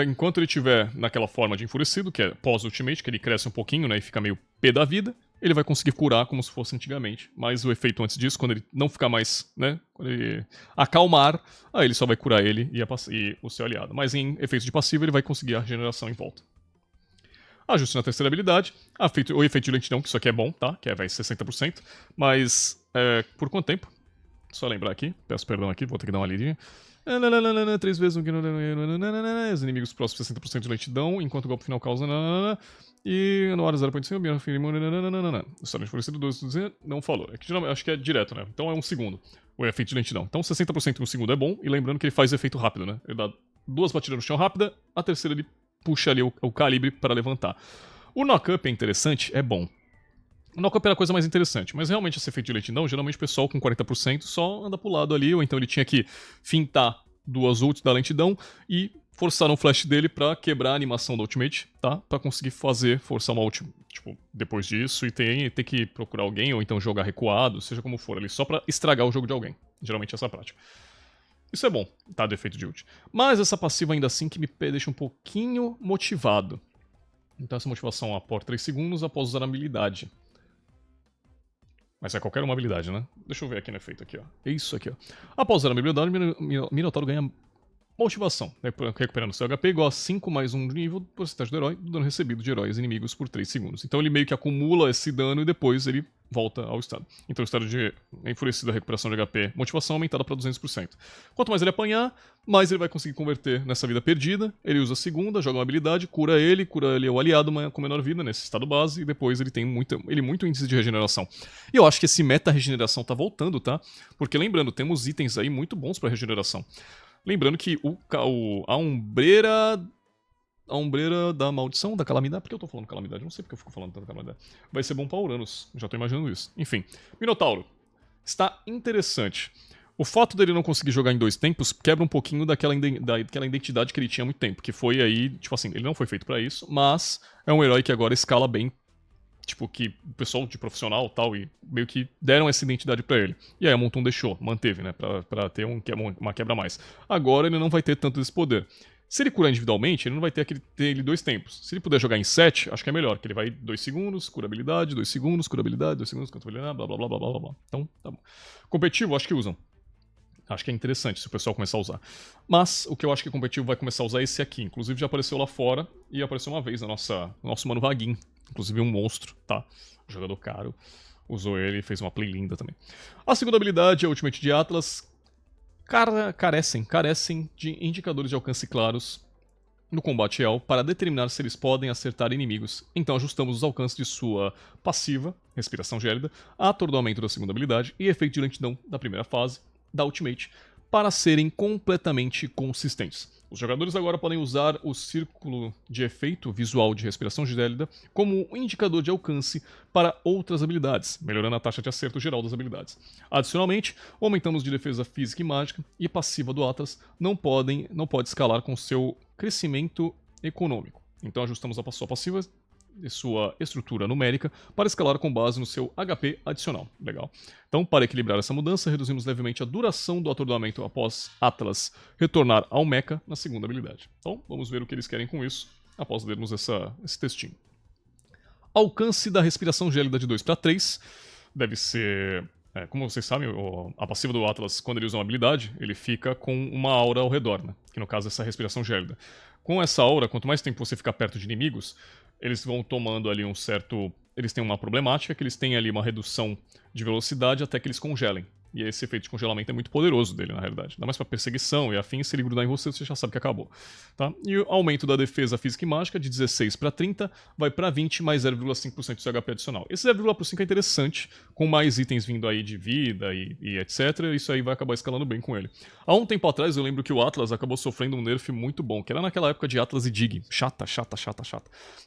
enquanto ele estiver naquela forma de enfurecido, que é pós-ultimate, que ele cresce um pouquinho, né, e fica meio pé da vida, ele vai conseguir curar como se fosse antigamente. Mas o efeito antes disso, quando ele não ficar mais, né, quando ele acalmar, aí ele só vai curar ele e o seu aliado. Mas em efeito de passivo, ele vai conseguir a regeneração em volta. Ajuste na terceira habilidade, o efeito de lentidão, que isso aqui é bom, tá? Que vai 60%, mas por quanto tempo? Só lembrar aqui, peço perdão aqui, vou ter que dar uma lidinha. 3 vezes os inimigos próximos 60% de lentidão, enquanto o golpe final causa. E no ar 0.5, o estado enfurecido 12, não falou. É que acho que é direto, né? Então é um segundo o efeito de lentidão. Então 60% em um segundo é bom, e lembrando que ele faz efeito rápido, né? Ele dá 2 batidas no chão rápida, a terceira ele puxa ali o calibre para levantar. O knock-up é interessante, é bom. O knock-up era a coisa mais interessante, mas realmente esse efeito de lentidão, geralmente o pessoal com 40% só anda pro lado ali, ou então ele tinha que fintar 2 ults da lentidão e forçar um flash dele pra quebrar a animação do ultimate, tá? Pra conseguir forçar uma ult, tipo, depois disso e ter que procurar alguém, ou então jogar recuado, seja como for ali, só pra estragar o jogo de alguém. Geralmente essa é a prática. Isso é bom, tá? Do efeito de ult. Mas essa passiva ainda assim que me deixa um pouquinho motivado. Então essa motivação após 3 segundos após usar a habilidade. Mas é qualquer uma habilidade, né? Deixa eu ver aqui no efeito aqui, ó. É isso aqui, ó. Após usar a habilidade, o Minotauro ganha motivação, recuperando seu HP igual a 5 mais 1 de nível, porcentagem do herói, do dano recebido de heróis inimigos por 3 segundos. Então ele meio que acumula esse dano e depois ele volta ao estado. Então o estado de enfurecido, a recuperação de HP, motivação aumentada para 200%. Quanto mais ele apanhar, mais ele vai conseguir converter nessa vida perdida. Ele usa a segunda, joga uma habilidade, cura ele o aliado com menor vida nesse estado base, e depois ele tem muito índice de regeneração. E eu acho que esse meta regeneração tá voltando, tá? Porque lembrando, temos itens aí muito bons para regeneração. Lembrando que a ombreira da maldição, da calamidade. Por que eu tô falando calamidade? Não sei porque eu fico falando tanta calamidade. Vai ser bom pra Uranus. Já tô imaginando isso. Enfim. Minotauro. Está interessante. O fato dele não conseguir jogar em 2 tempos quebra um pouquinho daquela identidade que ele tinha há muito tempo. Que foi aí, tipo assim, ele não foi feito pra isso, mas é um herói que agora escala bem. Tipo, que o pessoal de profissional tal, e meio que deram essa identidade pra ele. E aí a Monton deixou, manteve, né, pra ter uma quebra a mais. Agora ele não vai ter tanto esse poder. Se ele curar individualmente, ele não vai ter ele 2 tempos. Se ele puder jogar em 7, acho que é melhor, que ele vai 2 segundos, cura habilidade, 2 segundos, cura habilidade, 2 segundos, cura habilidade, blá blá blá blá blá blá. Então, tá bom. Competitivo, acho que usam. Acho que é interessante se o pessoal começar a usar. Mas o que eu acho que o competitivo vai começar a usar é esse aqui. Inclusive já apareceu lá fora e apareceu uma vez no nosso mano Vaguin. Inclusive um monstro, tá? Jogador caro. Usou ele e fez uma play linda também. A segunda habilidade é a Ultimate de Atlas. Carecem de indicadores de alcance claros no combate real para determinar se eles podem acertar inimigos. Então ajustamos os alcances de sua passiva, respiração gélida, atordoamento da segunda habilidade e efeito de lentidão da primeira fase da Ultimate para serem completamente consistentes. Os jogadores agora podem usar o círculo de efeito visual de respiração gélida como um indicador de alcance para outras habilidades, melhorando a taxa de acerto geral das habilidades. Adicionalmente, aumentamos de defesa física e mágica e passiva do Atlas não pode escalar com seu crescimento econômico. Então ajustamos a sua passiva e sua estrutura numérica para escalar com base no seu HP adicional. Legal. Então, para equilibrar essa mudança, reduzimos levemente a duração do atordoamento após Atlas retornar ao mecha na segunda habilidade. Então, vamos ver o que eles querem com isso após lermos esse textinho. Alcance da respiração gélida de 2 para 3 deve ser... como vocês sabem, a passiva do Atlas, quando ele usa uma habilidade, ele fica com uma aura ao redor, né? Que no caso é essa respiração gélida. Com essa aura, quanto mais tempo você ficar perto de inimigos, eles vão tomando ali um certo... Eles têm uma problemática, que eles têm ali uma redução de velocidade até que eles congelem. E esse efeito de congelamento é muito poderoso dele, na realidade. Ainda mais pra perseguição e afim, se ele grudar em você, você já sabe que acabou. Tá? E o aumento da defesa física e mágica, de 16 para 30, vai para 20 mais 0,5% do seu HP adicional. Esse 0,5% é interessante, com mais itens vindo aí de vida e etc. Isso aí vai acabar escalando bem com ele. Há um tempo atrás, eu lembro que o Atlas acabou sofrendo um nerf muito bom, que era naquela época de Atlas e Dig. Chata.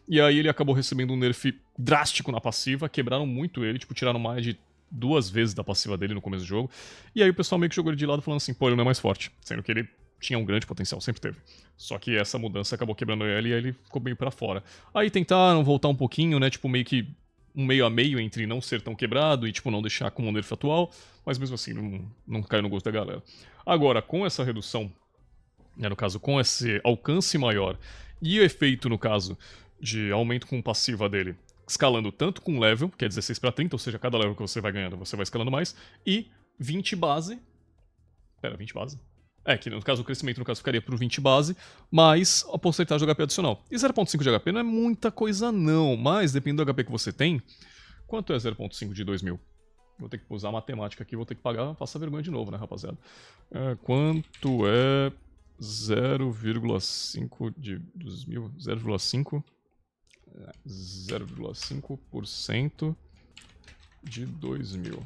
E aí ele acabou recebendo um nerf drástico na passiva, quebraram muito ele, tipo, tiraram mais de 2 vezes da passiva dele no começo do jogo. E aí o pessoal meio que jogou ele de lado falando assim, pô, ele não é mais forte. Sendo que ele tinha um grande potencial, sempre teve. Só que essa mudança acabou quebrando ele e aí ele ficou meio pra fora. Aí tentaram voltar um pouquinho, né, tipo meio que um meio a meio entre não ser tão quebrado e tipo não deixar como o nerf atual, mas mesmo assim não caiu no gosto da galera. Agora, com essa redução No caso, com esse alcance maior. E o efeito, no caso, de aumento com passiva dele, escalando tanto com level, que é 16 para 30, ou seja, cada level que você vai ganhando, você vai escalando mais, e 20 base. Pera, 20 base? Que no caso o crescimento no caso ficaria pro 20 base, mais a porcentagem do HP adicional. E 0.5 de HP não é muita coisa não, mas dependendo do HP que você tem, quanto é 0.5 de 2000? Vou ter que usar matemática aqui, vou ter que pagar, passar vergonha de novo, né, rapaziada? Quanto é 0,5 de 2000? 0,5% de 2000.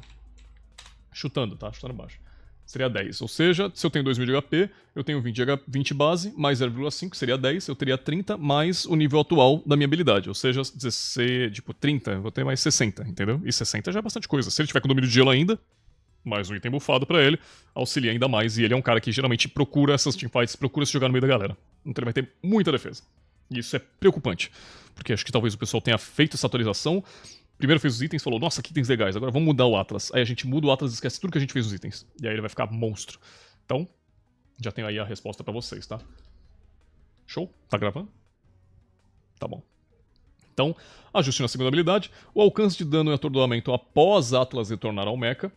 Chutando, tá? Chutando baixo. Seria 10. Ou seja, se eu tenho 2000 de HP, eu tenho 20 base, mais 0,5, seria 10. Eu teria 30 mais o nível atual da minha habilidade. Ou seja, 16, tipo 30, eu vou ter mais 60, entendeu? E 60 já é bastante coisa. Se ele tiver com domínio de gelo ainda, mais um item buffado pra ele, auxilia ainda mais. E ele é um cara que geralmente procura essas teamfights, procura se jogar no meio da galera. Então ele vai ter muita defesa. E isso é preocupante. Porque acho que talvez o pessoal tenha feito essa atualização. Primeiro fez os itens, falou, nossa, que itens legais, agora vamos mudar o Atlas. Aí a gente muda o Atlas e esquece tudo que a gente fez nos itens. E aí ele vai ficar monstro. Então, já tenho aí a resposta pra vocês, tá? Show? Tá gravando? Tá bom. Então, ajuste na segunda habilidade. O alcance de dano e atordoamento após Atlas retornar ao mecha,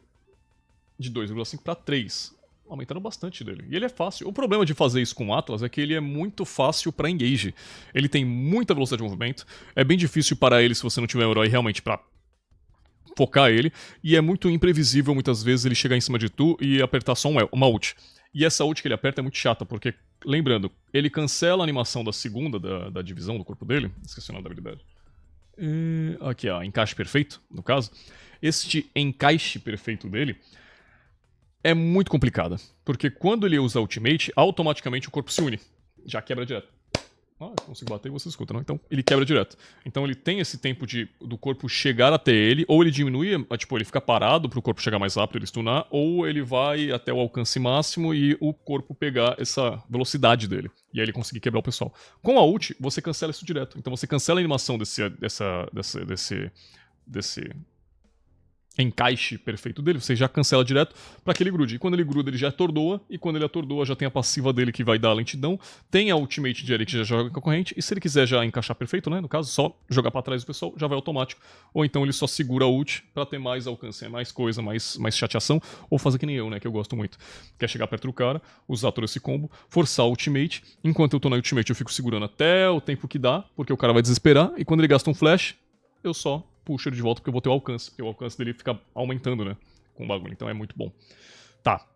de 2,5 para 3. Aumentando bastante dele. E ele é fácil. O problema de fazer isso com o Atlas é que ele é muito fácil pra engage. Ele tem muita velocidade de movimento. É bem difícil parar ele se você não tiver um herói realmente pra focar ele. E é muito imprevisível muitas vezes ele chegar em cima de tu e apertar só uma ult. E essa ult que ele aperta é muito chata, porque, lembrando, ele cancela a animação da segunda da divisão do corpo dele. Esqueci o nome da habilidade. Aqui, ó, encaixe perfeito, no caso. Este encaixe perfeito dele é muito complicada, porque quando ele usa Ultimate, automaticamente o corpo se une. Já quebra direto. Eu consigo bater e você escuta, não? Então ele quebra direto. Então ele tem esse tempo do corpo chegar até ele, ou ele diminui, tipo, ele fica parado pro corpo chegar mais rápido e ele stunar, ou ele vai até o alcance máximo e o corpo pegar essa velocidade dele. E aí ele conseguir quebrar o pessoal. Com a ult, você cancela isso direto. Então você cancela a animação desse encaixe perfeito dele, você já cancela direto para que ele grude. E quando ele gruda, ele já atordoa, e quando ele atordoa, já tem a passiva dele que vai dar a lentidão, tem a ultimate de ele que já joga com a corrente, e se ele quiser já encaixar perfeito, né, no caso, só jogar para trás do pessoal, já vai automático. Ou então ele só segura a ult para ter mais alcance, mais coisa, mais chateação, ou fazer que nem eu, né, que eu gosto muito. Quer chegar perto do cara, usar todo esse combo, forçar a ultimate, enquanto eu tô na ultimate eu fico segurando até o tempo que dá, porque o cara vai desesperar, e quando ele gasta um flash, eu só puxo ele de volta porque eu vou ter o alcance. Porque o alcance dele fica aumentando, né? Com o bagulho. Então é muito bom. Tá.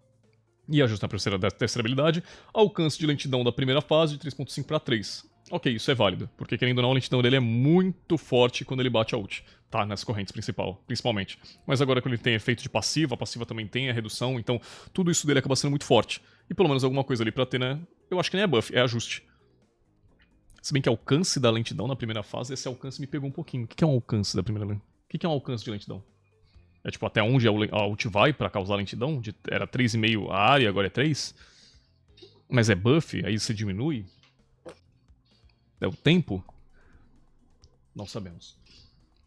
E ajusta na terceira habilidade. Alcance de lentidão da primeira fase de 3.5 para 3. Ok, isso é válido. Porque querendo ou não, a lentidão dele é muito forte quando ele bate a ult. Tá, nas correntes principalmente. Mas agora que ele tem efeito de passiva, a passiva também tem a redução. Então tudo isso dele acaba sendo muito forte. E pelo menos alguma coisa ali pra ter, né? Eu acho que nem é buff, é ajuste. Se bem que alcance da lentidão na primeira fase, esse alcance me pegou um pouquinho. O que é um alcance da primeira lentidão? O que é um alcance de lentidão? É tipo até onde a ult vai pra causar lentidão? Era 3,5 a área, agora é 3? Mas é buff? Aí você diminui? É o tempo? Não sabemos.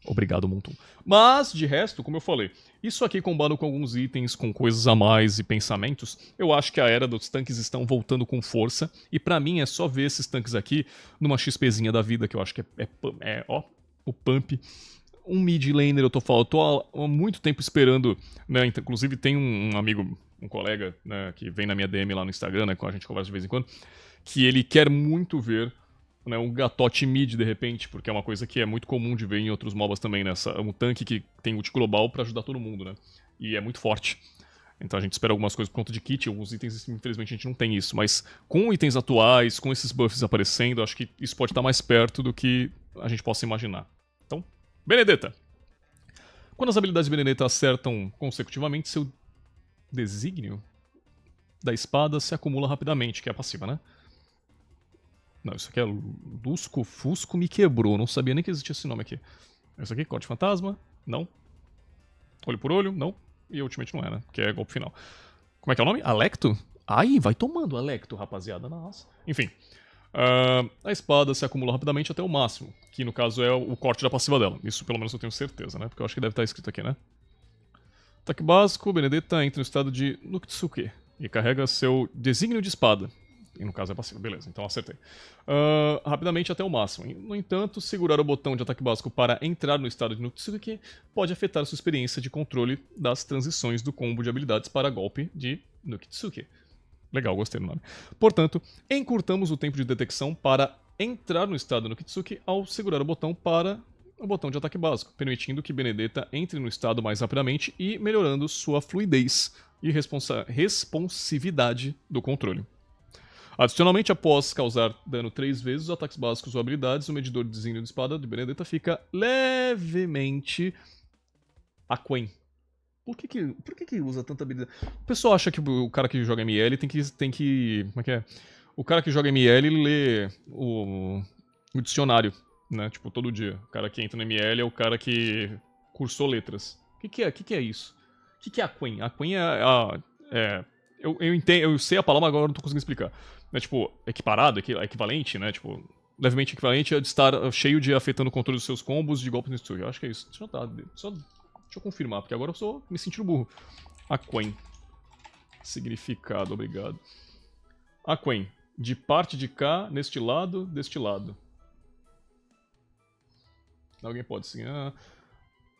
Obrigado, Montum. Mas, de resto, como eu falei, isso aqui combinado com alguns itens, com coisas a mais e pensamentos, eu acho que a era dos tanques estão voltando com força, e pra mim é só ver esses tanques aqui numa XPzinha da vida, que eu acho que o Pump. Um mid laner, eu tô há muito tempo esperando, né, inclusive tem um amigo, um colega, né, que vem na minha DM lá no Instagram, né, com a gente conversa de vez em quando, que ele quer muito ver, né, um gatote mid de repente, porque é uma coisa que é muito comum de ver em outros MOBAs também, né? Um tanque que tem ult global pra ajudar todo mundo, né? E é muito forte. Então a gente espera algumas coisas por conta de kit, alguns itens, infelizmente a gente não tem isso. Mas com itens atuais, com esses buffs aparecendo, acho que isso pode estar mais perto do que a gente possa imaginar. Então, Benedetta. Quando as habilidades de Benedetta acertam consecutivamente, seu desígnio da espada se acumula rapidamente, que é a passiva, né? Não, isso aqui é Lusco Fusco me quebrou. Não sabia nem que existia esse nome aqui. Isso aqui, Corte Fantasma? Não. Olho por olho? Não. E Ultimate não é, né? Que é golpe final. Como é que é o nome? Alecto? Ai, vai tomando Alecto, rapaziada. Nossa. Enfim. A espada se acumula rapidamente até o máximo. Que no caso é o corte da passiva dela. Isso pelo menos eu tenho certeza, né? Porque eu acho que deve estar escrito aqui, né? Ataque básico, Benedetta entra no estado de Nukitsuke. E carrega seu desígnio de espada. E no caso é passiva, beleza, então acertei. Rapidamente até o máximo. No entanto, segurar o botão de ataque básico para entrar no estado de Nukitsuki pode afetar sua experiência de controle das transições do combo de habilidades para golpe de Nukitsuki. Legal, gostei do nome. Portanto, encurtamos o tempo de detecção para entrar no estado Nukitsuki ao segurar o botão de ataque básico, permitindo que Benedetta entre no estado mais rapidamente e melhorando sua fluidez e responsividade do controle. Adicionalmente, após causar dano 3 vezes os ataques básicos ou habilidades, o medidor de desígnio de espada de Benedetta fica levemente aquém. Por que usa tanta habilidade? O pessoal acha que o cara que joga ML tem que. Como é que é? O cara que joga ML lê o dicionário, né? Tipo, todo dia. O cara que entra no ML é o cara que cursou letras. O que é isso? O que é aquém? Aquém eu entendo, eu sei a palavra, mas agora não tô conseguindo explicar. É tipo, equiparado, equivalente, né? Tipo, levemente equivalente a de estar cheio de afetando o controle dos seus combos de golpes no estúdio. Eu acho que é isso. Deixa eu confirmar, porque agora eu estou me sentindo burro. Aquém. Significado, obrigado. Aquém. De parte de cá, neste lado, deste lado. Alguém pode sim.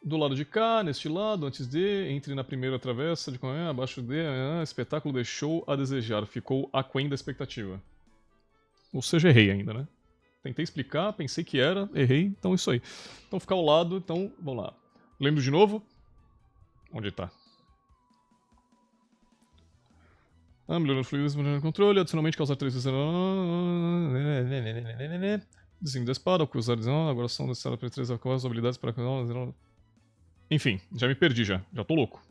Do lado de cá, neste lado, antes de, entre na primeira travessa, de abaixo de, espetáculo deixou a desejar, ficou aquém da expectativa. Ou seja, errei ainda, né? Tentei explicar, pensei que era, errei, então isso aí. Então ficar ao lado, então vamos lá. Lembro de novo? Onde tá? Melhorando fluidez, melhorando o controle, adicionalmente causar 3 vezes. Desenho da espada, cruzar, agora são necessárias para 3 habilidades para. Enfim, já me perdi já tô louco.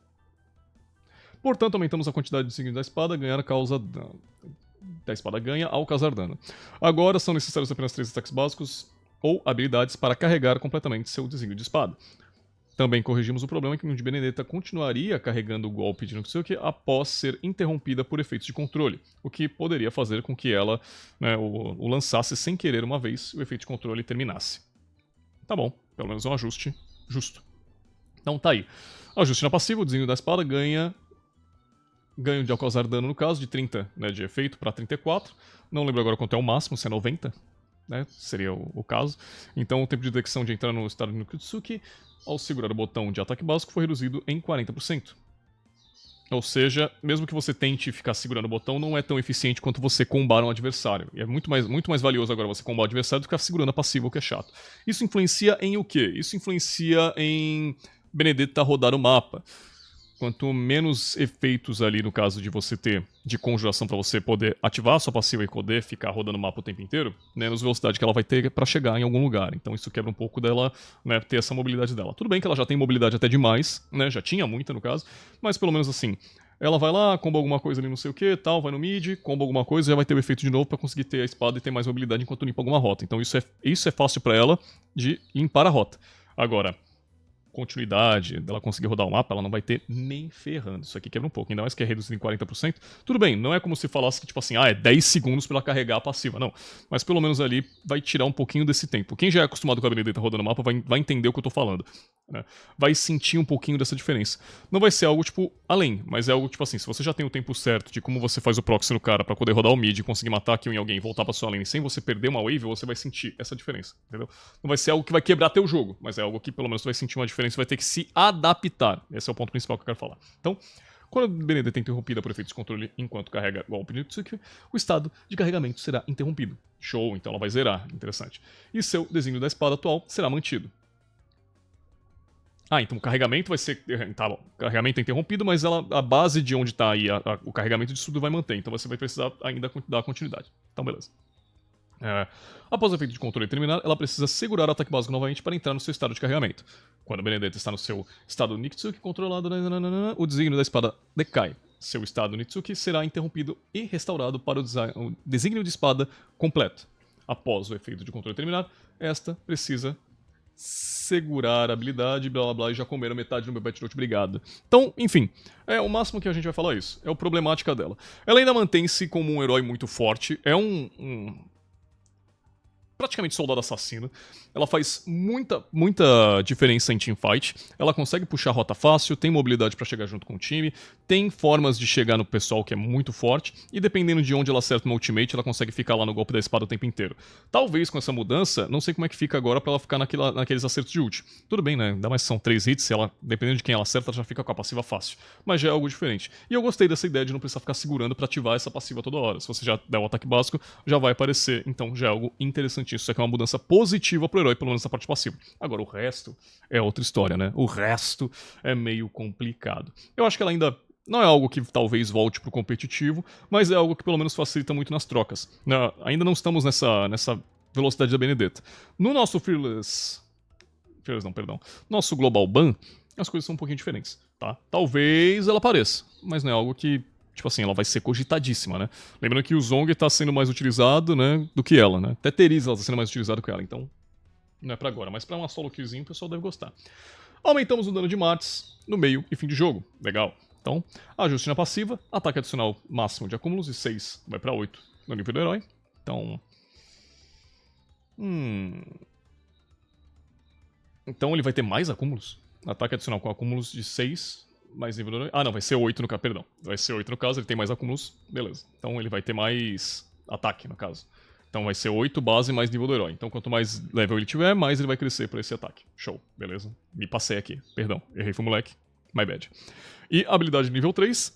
Portanto, aumentamos a quantidade de signo da espada, da espada ganha ao causar dano. Agora são necessários apenas 3 ataques básicos ou habilidades para carregar completamente seu desígnio de espada. Também corrigimos o problema que de Benedetta continuaria carregando o golpe de Nukitsuki após ser interrompida por efeitos de controle, o que poderia fazer com que ela o lançasse sem querer uma vez e o efeito de controle terminasse. Tá bom, pelo menos é um ajuste justo. Então tá aí. Ajuste na passiva, o desígnio da espada ganho de ao causar dano no caso, de 30 de efeito para 34. Não lembro agora quanto é o máximo, se é 90, né? Seria o caso. Então o tempo de detecção de entrar no estado de Nukitsuki ao segurar o botão de ataque básico foi reduzido em 40%. Ou seja, mesmo que você tente ficar segurando o botão, não é tão eficiente quanto você combar um adversário. E é muito mais valioso agora você combar o adversário do que ficar segurando a passiva, o que é chato. Isso influencia em o quê? Isso influencia em Benedetta rodar o mapa. Quanto menos efeitos ali, no caso de você ter de conjuração para você poder ativar a sua passiva e poder ficar rodando o mapa o tempo inteiro, menos velocidade que ela vai ter para chegar em algum lugar. Então isso quebra um pouco dela, né, ter essa mobilidade dela. Tudo bem que ela já tem mobilidade até demais, né, já tinha muita no caso, mas pelo menos assim, ela vai lá, comba alguma coisa ali não sei o que, tal, vai no mid, comba alguma coisa, já vai ter o efeito de novo para conseguir ter a espada e ter mais mobilidade enquanto limpa alguma rota. Então isso é fácil para ela de limpar a rota. Agora, continuidade, dela conseguir rodar o mapa, ela não vai ter nem ferrando. Isso aqui quebra um pouco, ainda mais que é reduzido em 40%. Tudo bem, não é como se falasse que, tipo assim, é 10 segundos pra ela carregar a passiva, não. Mas pelo menos ali vai tirar um pouquinho desse tempo. Quem já é acostumado com a Benedetta rodando o mapa vai entender o que eu tô falando, né? Vai sentir um pouquinho dessa diferença. Não vai ser algo, tipo, além, mas é algo, tipo assim, se você já tem o tempo certo de como você faz o proxy no cara pra poder rodar o mid, conseguir matar kill em alguém e voltar pra sua lane sem você perder uma wave, você vai sentir essa diferença, entendeu? Não vai ser algo que vai quebrar teu jogo, mas é algo que pelo menos você vai sentir uma diferença e vai ter que se adaptar. Esse é o ponto principal que eu quero falar. Então, quando a Benedetta é interrompida por efeitos de controle enquanto carrega o golpe de Nukitsuki, o estado de carregamento será interrompido. Show, então ela vai zerar, interessante. E seu desígnio da espada atual será mantido. Então o carregamento vai ser... Tá bom, o carregamento é interrompido, mas a base de onde está aí o carregamento de tudo vai manter, então você vai precisar ainda dar continuidade. Então beleza. Após o efeito de controle terminar, ela precisa segurar o ataque básico novamente para entrar no seu estado de carregamento. Quando a Benedetta está no seu estado Nukitsuki controlado, o desígnio da espada decai. Seu estado Nukitsuki será interrompido e restaurado para o desígnio de espada completo. Após o efeito de controle terminar, esta precisa segurar a habilidade, blá blá blá, e já comeram metade do meu patch note, obrigado. Então, enfim, o máximo que a gente vai falar é isso. É a problemática dela. Ela ainda mantém-se como um herói muito forte, é um praticamente soldado assassino. Ela faz muita diferença em teamfight. Ela consegue puxar a rota fácil, tem mobilidade pra chegar junto com o time, tem formas de chegar no pessoal que é muito forte, e dependendo de onde ela acerta uma ultimate, ela consegue ficar lá no golpe da espada o tempo inteiro. Talvez com essa mudança, não sei como é que fica agora pra ela ficar naqueles acertos de ult. Tudo bem, né? Ainda mais que são 3 hits, ela, dependendo de quem ela acerta, ela já fica com a passiva fácil. Mas já é algo diferente. E eu gostei dessa ideia de não precisar ficar segurando pra ativar essa passiva toda hora. Se você já der o ataque básico, já vai aparecer. Então já é algo interessantíssimo. Isso aqui é uma mudança positiva pro herói, pelo menos na parte passiva. Agora, o resto é outra história, né? O resto é meio complicado. Eu acho que ela ainda não é algo que talvez volte pro competitivo, mas é algo que pelo menos facilita muito nas trocas. Ainda não estamos nessa velocidade da Benedetta. No nosso Fearless não, perdão. Nosso Global Ban, as coisas são um pouquinho diferentes, tá? Talvez ela apareça, mas não é algo que, tipo assim, ela vai ser cogitadíssima, né? Lembrando que o Zong tá sendo mais utilizado, né, do que ela, né? Até Terizla ela tá sendo mais utilizada do que ela, então não é pra agora, mas pra uma solo killzinho o pessoal deve gostar. Aumentamos o dano de Martz no meio e fim de jogo, legal. Então, ajuste na passiva, ataque adicional máximo de acúmulos de 6 vai pra 8 no nível do herói. Então... Então ele vai ter mais acúmulos? Ataque adicional com acúmulos de 6, mais nível do herói. Ah, não, vai ser 8 no caso, perdão. Vai ser 8 no caso, ele tem mais acúmulos, beleza. Então ele vai ter mais ataque, no caso. Então vai ser 8 base mais nível do herói. Então quanto mais level ele tiver, mais ele vai crescer por esse ataque. Show, beleza. Me passei aqui, perdão. Errei, foi moleque. My bad. E habilidade nível 3,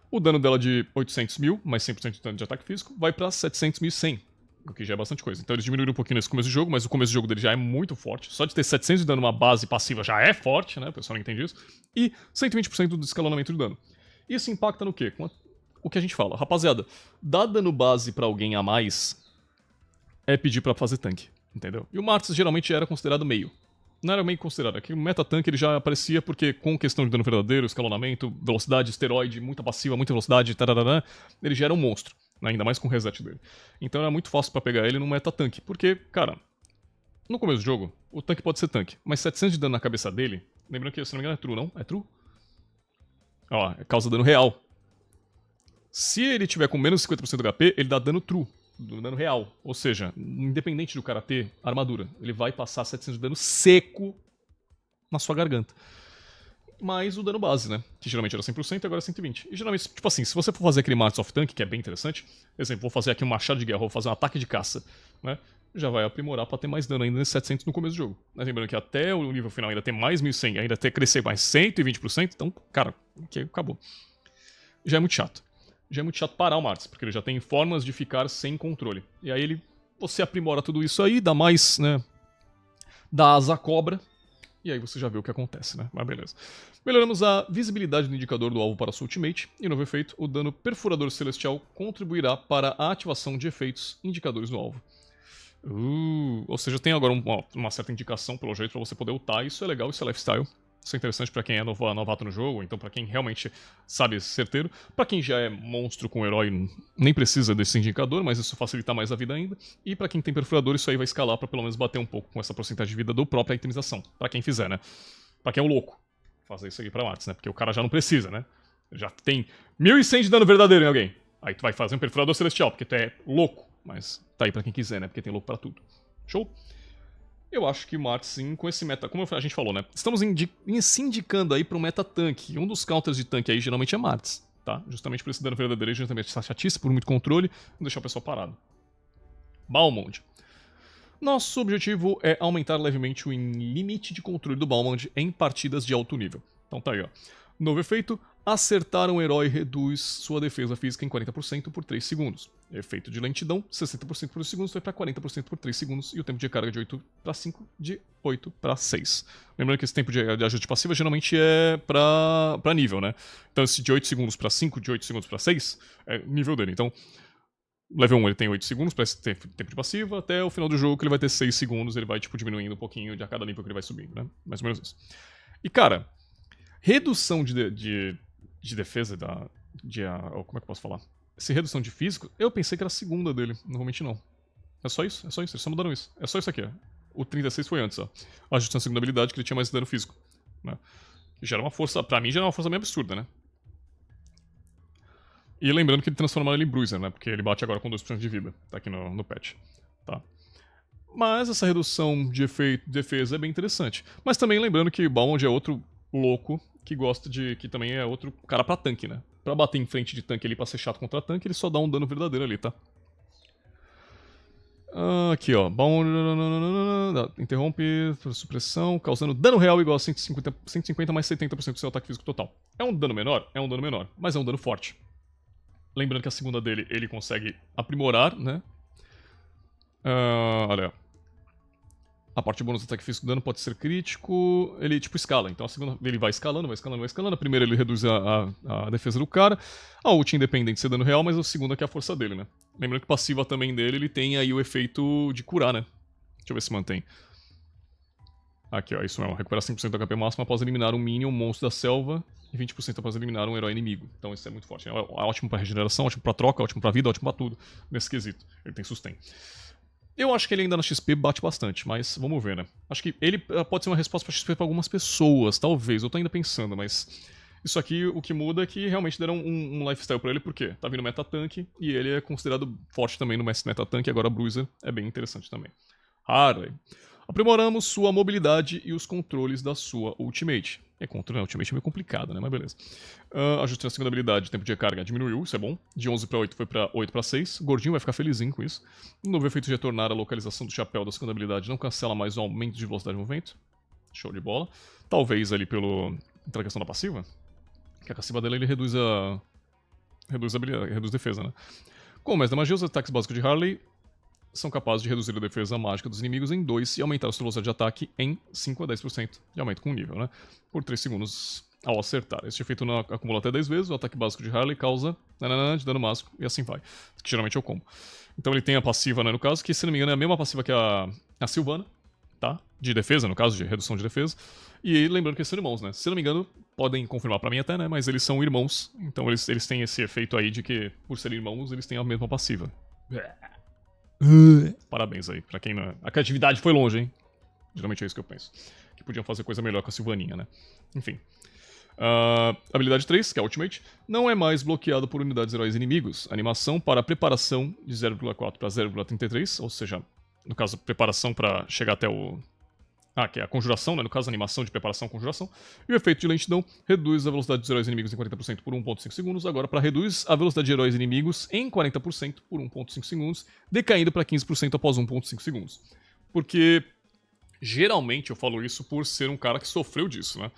o dano dela de 800 mil, mais 100% de dano de ataque físico, vai pra 700.100. O que já é bastante coisa. Então eles diminuíram um pouquinho nesse começo do jogo, mas o começo do jogo dele já é muito forte. Só de ter 700 de dano numa base passiva já é forte, né? O pessoal não entende isso. E 120% do escalonamento de dano. Isso impacta no quê? O que a gente fala. Rapaziada, dar dano base pra alguém a mais é pedir pra fazer tanque, entendeu? E o Martz geralmente era considerado meio. Não era meio considerado. Aqui o meta-tanque ele já aparecia porque com questão de dano verdadeiro, escalonamento, velocidade, esteroide, muita passiva, muita velocidade, tarará, ele já era um monstro. Ainda mais com o reset dele. Então era muito fácil pra pegar ele no meta-tanque. Porque, cara, no começo do jogo, o tanque pode ser tanque. Mas 700 de dano na cabeça dele... Lembrando que, se não me engano, é true, não? É true? Ó, causa dano real. Se ele tiver com menos de 50% do HP, ele dá dano true. Dano real. Ou seja, independente do cara ter armadura, ele vai passar 700 de dano seco na sua garganta. Mais o dano base, né? Que geralmente era 100% e agora é 120%. E geralmente, tipo assim, se você for fazer aquele Marks of Tank, que é bem interessante, por exemplo, vou fazer aqui um machado de guerra, vou fazer um ataque de caça, né? Já vai aprimorar pra ter mais dano ainda nesse 700 no começo do jogo. Mas lembrando que até o nível final ainda tem mais 1100, ainda ter crescer mais 120%, então, cara, ok, acabou. Já é muito chato. Já é muito chato parar o Marks, porque ele já tem formas de ficar sem controle. E aí você aprimora tudo isso aí, dá mais, né? Dá asa à cobra. E aí você já vê o que acontece, né? Mas beleza. Melhoramos a visibilidade do indicador do alvo para sua ultimate, e novo efeito, o dano perfurador celestial contribuirá para a ativação de efeitos indicadores no alvo. Ou seja, tem agora uma certa indicação pelo jeito para você poder ultar, isso é legal, isso é lifestyle. Isso é interessante pra quem é novato no jogo, então pra quem realmente sabe certeiro. Pra quem já é monstro com herói, nem precisa desse indicador, mas isso facilita mais a vida ainda. E pra quem tem perfurador, isso aí vai escalar pra pelo menos bater um pouco com essa porcentagem de vida do própria itemização. Pra quem fizer, né? Pra quem é um louco fazer isso aqui pra Martz, né? Porque o cara já não precisa, né? Ele já tem 1100 de dano verdadeiro em alguém. Aí tu vai fazer um perfurador celestial, porque tu é louco. Mas tá aí pra quem quiser, né? Porque tem louco pra tudo. Show? Eu acho que o Martz, sim, com esse meta... Como a gente falou, né? Estamos se indicando aí para um meta-tanque. Um dos counters de tanque aí geralmente é Martz, tá? Justamente por esse dano verdadeiro, justamente essa chatice, por muito controle, não deixar o pessoal parado. Balmond. Nosso objetivo é aumentar levemente o limite de controle do Balmond em partidas de alto nível. Então tá aí, ó. Novo efeito, acertar um herói reduz sua defesa física em 40% por 3 segundos. Efeito de lentidão, 60% por 2 segundos, vai para 40% por 3 segundos. E o tempo de carga de 8 para 5, de 8 para 6. Lembrando que esse tempo de ajuste passiva geralmente é para nível, né? Então esse de 8 segundos para 5, de 8 segundos para 6, é nível dele. Então, level 1 ele tem 8 segundos para esse tempo de passiva, até o final do jogo que ele vai ter 6 segundos, ele vai tipo diminuindo um pouquinho de a cada nível que ele vai subindo, né? Mais ou menos isso. E cara, redução de defesa como é que eu posso falar? Essa redução de físico, eu pensei que era a segunda dele. Normalmente não. É só isso, eles só mudaram isso. É só isso aqui, ó. O 36 foi antes, ó. Ajustando a segunda habilidade que ele tinha mais dano físico. Né? Já era uma força, pra mim já era uma força meio absurda, né? E lembrando que ele transformaram ele em Bruiser, né? Porque ele bate agora com 2% de vida. Tá aqui no patch. Tá? Mas essa redução de efeito de defesa é bem interessante. Mas também lembrando que Bound é outro louco que gosta de... que também é outro cara pra tanque, né? Pra bater em frente de tanque ali, pra ser chato contra tanque, ele só dá um dano verdadeiro ali, tá? Aqui, ó. Bound... interrompe supressão, causando dano real igual a 150 mais 70% do seu ataque físico total. É um dano menor? É um dano menor, mas é um dano forte. Lembrando que a segunda dele, ele consegue aprimorar, né? Olha. A parte de bônus do ataque físico dano pode ser crítico. Ele, tipo, escala. Então a segunda, ele vai escalando, vai escalando, vai escalando. A primeira ele reduz a defesa do cara. A ult independente de ser dano real, mas a segunda que é a força dele, né? Lembrando que passiva também dele, ele tem aí o efeito de curar, né? Deixa eu ver se mantém. Aqui, ó. Isso mesmo. Recupera 5% do HP máximo após eliminar um minion, um monstro da selva. E 20% após eliminar um herói inimigo. Então isso é muito forte. É ótimo pra regeneração, ótimo pra troca, ótimo pra vida, ótimo pra tudo. Nesse quesito. Ele tem sustain. Eu acho que ele ainda na XP bate bastante, mas vamos ver, né? Acho que ele pode ser uma resposta pra XP pra algumas pessoas, talvez. Eu tô ainda pensando, mas... Isso aqui, o que muda é que realmente deram um lifestyle pra ele, porque tá vindo meta tanque e ele é considerado forte também no meta tanque, agora a Bruiser é bem interessante também. Harley. Aprimoramos sua mobilidade e os controles da sua ultimate. Controle na ultimate é meio complicado, né? Mas beleza. Ajustei a segunda habilidade, tempo de recarga diminuiu, isso é bom. De 11 para 8 foi para 8 para 6. Gordinho vai ficar felizinho com isso. O novo efeito de retornar a localização do chapéu da segunda habilidade não cancela mais o aumento de velocidade de movimento. Show de bola. Talvez ali pela questão da passiva. Que a passiva dele ele reduz defesa, né? Com o mestre da magia, os ataques básicos de Harley são capazes de reduzir a defesa mágica dos inimigos em 2 e aumentar a sua velocidade de ataque em 5 a 10% de aumento com o nível, né? Por 3 segundos ao acertar. Este efeito não acumula até 10 vezes, o ataque básico de Harley causa de dano máximo e assim vai. Que geralmente é o combo. Então ele tem a passiva, né, no caso, que se não me engano é a mesma passiva que a Sylvana, tá? De defesa, no caso, de redução de defesa. E lembrando que eles são irmãos, né? Se não me engano, podem confirmar pra mim até, né? Mas eles são irmãos, então eles têm esse efeito aí de que, por serem irmãos, eles têm a mesma passiva. Parabéns aí, pra quem não... A criatividade foi longe, hein? Geralmente é isso que eu penso. Que podiam fazer coisa melhor com a Sylvaninha, né? Enfim. Habilidade 3, que é a Ultimate, não é mais bloqueado por unidades heróis inimigos. Animação para preparação de 0,4 para 0,33, ou seja, no caso, preparação para chegar até o... que é a conjuração, né? No caso, a animação de preparação conjuração. E o efeito de lentidão reduz a velocidade dos heróis inimigos em 40% por 1.5 segundos. Agora, para reduz a velocidade de heróis inimigos em 40% por 1.5 segundos, decaindo para 15% após 1.5 segundos. Porque, geralmente, eu falo isso por ser um cara que sofreu disso, né?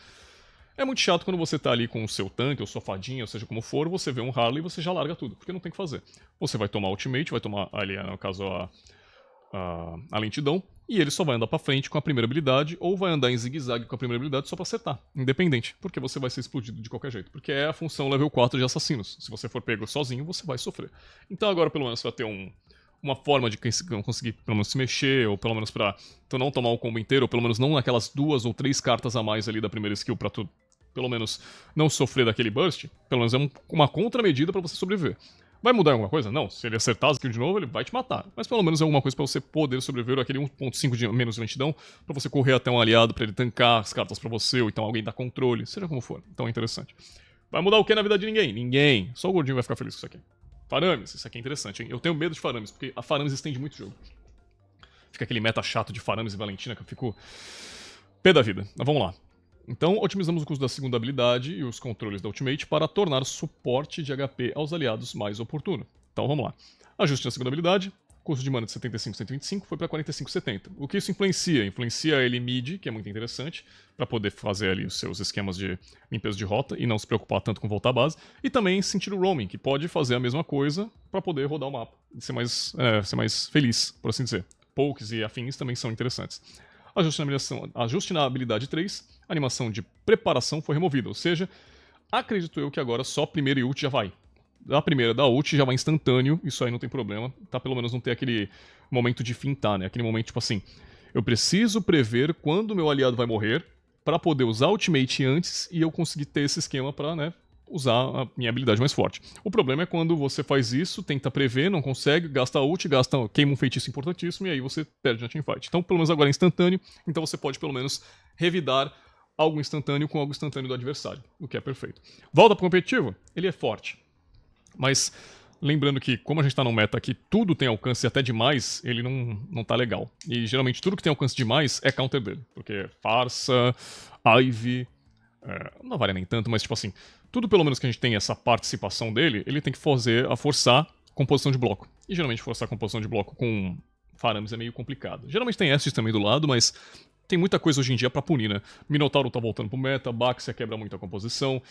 É muito chato quando você tá ali com o seu tanque, ou sua fadinha, ou seja como for, você vê um Harley e você já larga tudo, porque não tem o que fazer. Você vai tomar ultimate, vai tomar ali, no caso, a lentidão, e ele só vai andar pra frente com a primeira habilidade, ou vai andar em zigue-zague com a primeira habilidade só pra acertar, independente, porque você vai ser explodido de qualquer jeito, porque é a função level 4 de assassinos. Se você for pego sozinho, você vai sofrer. Então agora pelo menos você vai ter uma forma de conseguir pelo menos se mexer, ou pelo menos pra tu não tomar o combo inteiro, ou pelo menos não naquelas 2 ou 3 cartas a mais ali da primeira skill pra tu, pelo menos, não sofrer daquele burst. Pelo menos é uma contramedida pra você sobreviver. Vai mudar alguma coisa? Não. Se ele acertar as kills de novo, ele vai te matar. Mas pelo menos é alguma coisa pra você poder sobreviver aquele 1.5 de menos de lentidão, pra você correr até um aliado pra ele tancar as cartas pra você, ou então alguém dar controle, seja como for. Então é interessante. Vai mudar o que na vida de ninguém? Ninguém. Só o Gordinho vai ficar feliz com isso aqui. Faramis, isso aqui é interessante, hein? Eu tenho medo de Faramis, porque a Faramis estende muito o jogo. Fica aquele meta chato de Faramis e Valentina que eu fico pé da vida. Mas vamos lá. Então, otimizamos o custo da segunda habilidade e os controles da Ultimate para tornar o suporte de HP aos aliados mais oportuno. Então, vamos lá. Ajuste na segunda habilidade. Custo de mana de 75 125 foi para 45 70. O que isso influencia? Influencia ele mid, que é muito interessante, para poder fazer ali os seus esquemas de limpeza de rota e não se preocupar tanto com voltar à base. E também sentir o roaming, que pode fazer a mesma coisa para poder rodar o mapa e ser mais feliz, por assim dizer. Pokes e afins também são interessantes. Ajuste na habilidade 3, a animação de preparação foi removida, ou seja, acredito eu que agora só primeira e ult já vai. A primeira da ult já vai instantâneo, isso aí não tem problema, tá? Pelo menos não ter aquele momento de fintar, né? Aquele momento tipo assim, eu preciso prever quando meu aliado vai morrer pra poder usar a ultimate antes e eu conseguir ter esse esquema pra, né, usar a minha habilidade mais forte. O problema é quando você faz isso, tenta prever, não consegue, gasta ult, queima um feitiço importantíssimo e aí você perde na teamfight. Então, pelo menos agora é instantâneo, então você pode pelo menos revidar algo instantâneo com algo instantâneo do adversário, o que é perfeito. Volta pro competitivo, ele é forte. Mas Lembrando que, como a gente tá num meta que tudo tem alcance até demais, ele não tá legal. E geralmente tudo que tem alcance demais é counter dele. Porque farsa, Ivy. Não vale nem tanto, mas tipo assim, tudo pelo menos que a gente tem essa participação dele, ele tem que forçar composição de bloco. E geralmente forçar composição de bloco com Faramis é meio complicado. Geralmente tem Estes também do lado, mas tem muita coisa hoje em dia pra punir, né? Minotauro tá voltando pro meta, Baxia quebra muito a composição.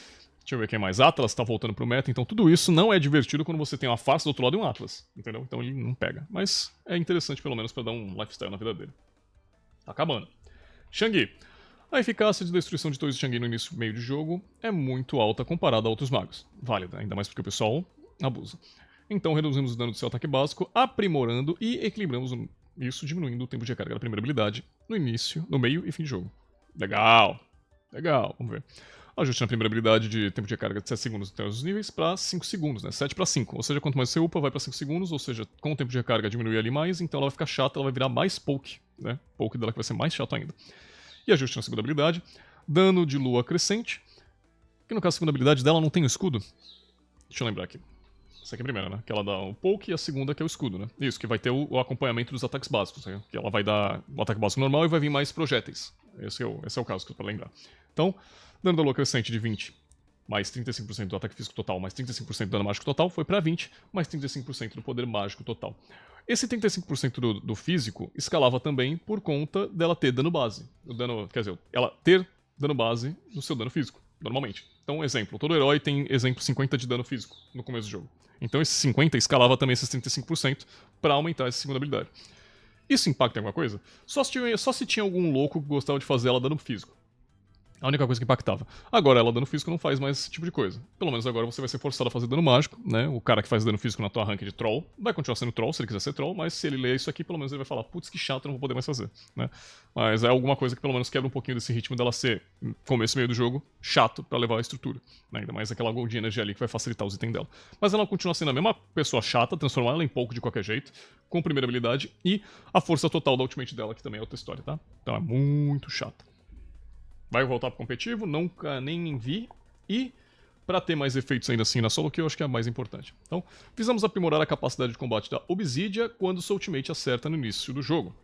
Deixa eu ver quem mais. Atlas tá voltando pro meta, então tudo isso não é divertido quando você tem uma farsa do outro lado e um Atlas, entendeu? Então ele não pega. Mas é interessante pelo menos pra dar um lifestyle na vida dele. Tá acabando. Shangui. A eficácia de destruição de torres de Shangui no início e meio de jogo é muito alta comparada a outros magos. Válida, ainda mais porque o pessoal abusa. Então reduzimos o dano do seu ataque básico, aprimorando e equilibramos isso, diminuindo o tempo de recarga da primeira habilidade no início, no meio e fim de jogo. Legal! Legal, vamos ver. Ajuste na primeira habilidade de tempo de recarga de 7 segundos até os níveis para 5 segundos, né? 7 para 5. Ou seja, quanto mais você upa, vai para 5 segundos, ou seja, com o tempo de recarga diminuir ali mais, então ela vai ficar chata, ela vai virar mais poke, né? Poke dela que vai ser mais chato ainda. E ajuste na segunda habilidade, dano de lua crescente, que no caso a segunda habilidade dela não tem o escudo. Deixa eu lembrar aqui. Essa aqui é a primeira, né? Que ela dá o poke e a segunda que é o escudo, né? Isso, que vai ter o acompanhamento dos ataques básicos, né? Que ela vai dar o ataque básico normal e vai vir mais projéteis. Esse é o caso que eu tô pra lembrar. Então, dano da lua crescente de 20, mais 35% do ataque físico total, mais 35% do dano mágico total, foi pra 20, mais 35% do poder mágico total. Esse 35% do físico escalava também por conta dela ter dano base. O dano, quer dizer, ela ter dano base no seu dano físico, normalmente. Então, exemplo, todo herói tem, exemplo, 50 de dano físico no começo do jogo. Então esse 50 escalava também esses 35% para aumentar essa segunda habilidade. Isso impacta em alguma coisa? Só se tinha algum louco que gostava de fazer ela dano físico. A única coisa que impactava. Agora, ela dano físico não faz mais esse tipo de coisa. Pelo menos agora você vai ser forçado a fazer dano mágico, né? O cara que faz dano físico na tua rank de troll vai continuar sendo troll se ele quiser ser troll, mas se ele ler isso aqui, pelo menos ele vai falar, putz, que chato, eu não vou poder mais fazer, né? Mas é alguma coisa que pelo menos quebra um pouquinho desse ritmo dela ser, começo e meio do jogo, chato pra levar a estrutura, né? Ainda mais aquela gold energy ali que vai facilitar os itens dela. Mas ela continua sendo a mesma pessoa chata, transformar ela em pouco de qualquer jeito, com primeira habilidade e a força total da ultimate dela, que também é outra história, tá? Então é muito chata. Vai voltar pro competitivo, nunca nem vi. E, para ter mais efeitos ainda assim na solo, que eu acho que é a mais importante. Então, visamos aprimorar a capacidade de combate da Obsidia quando sua ultimate acerta no início do jogo.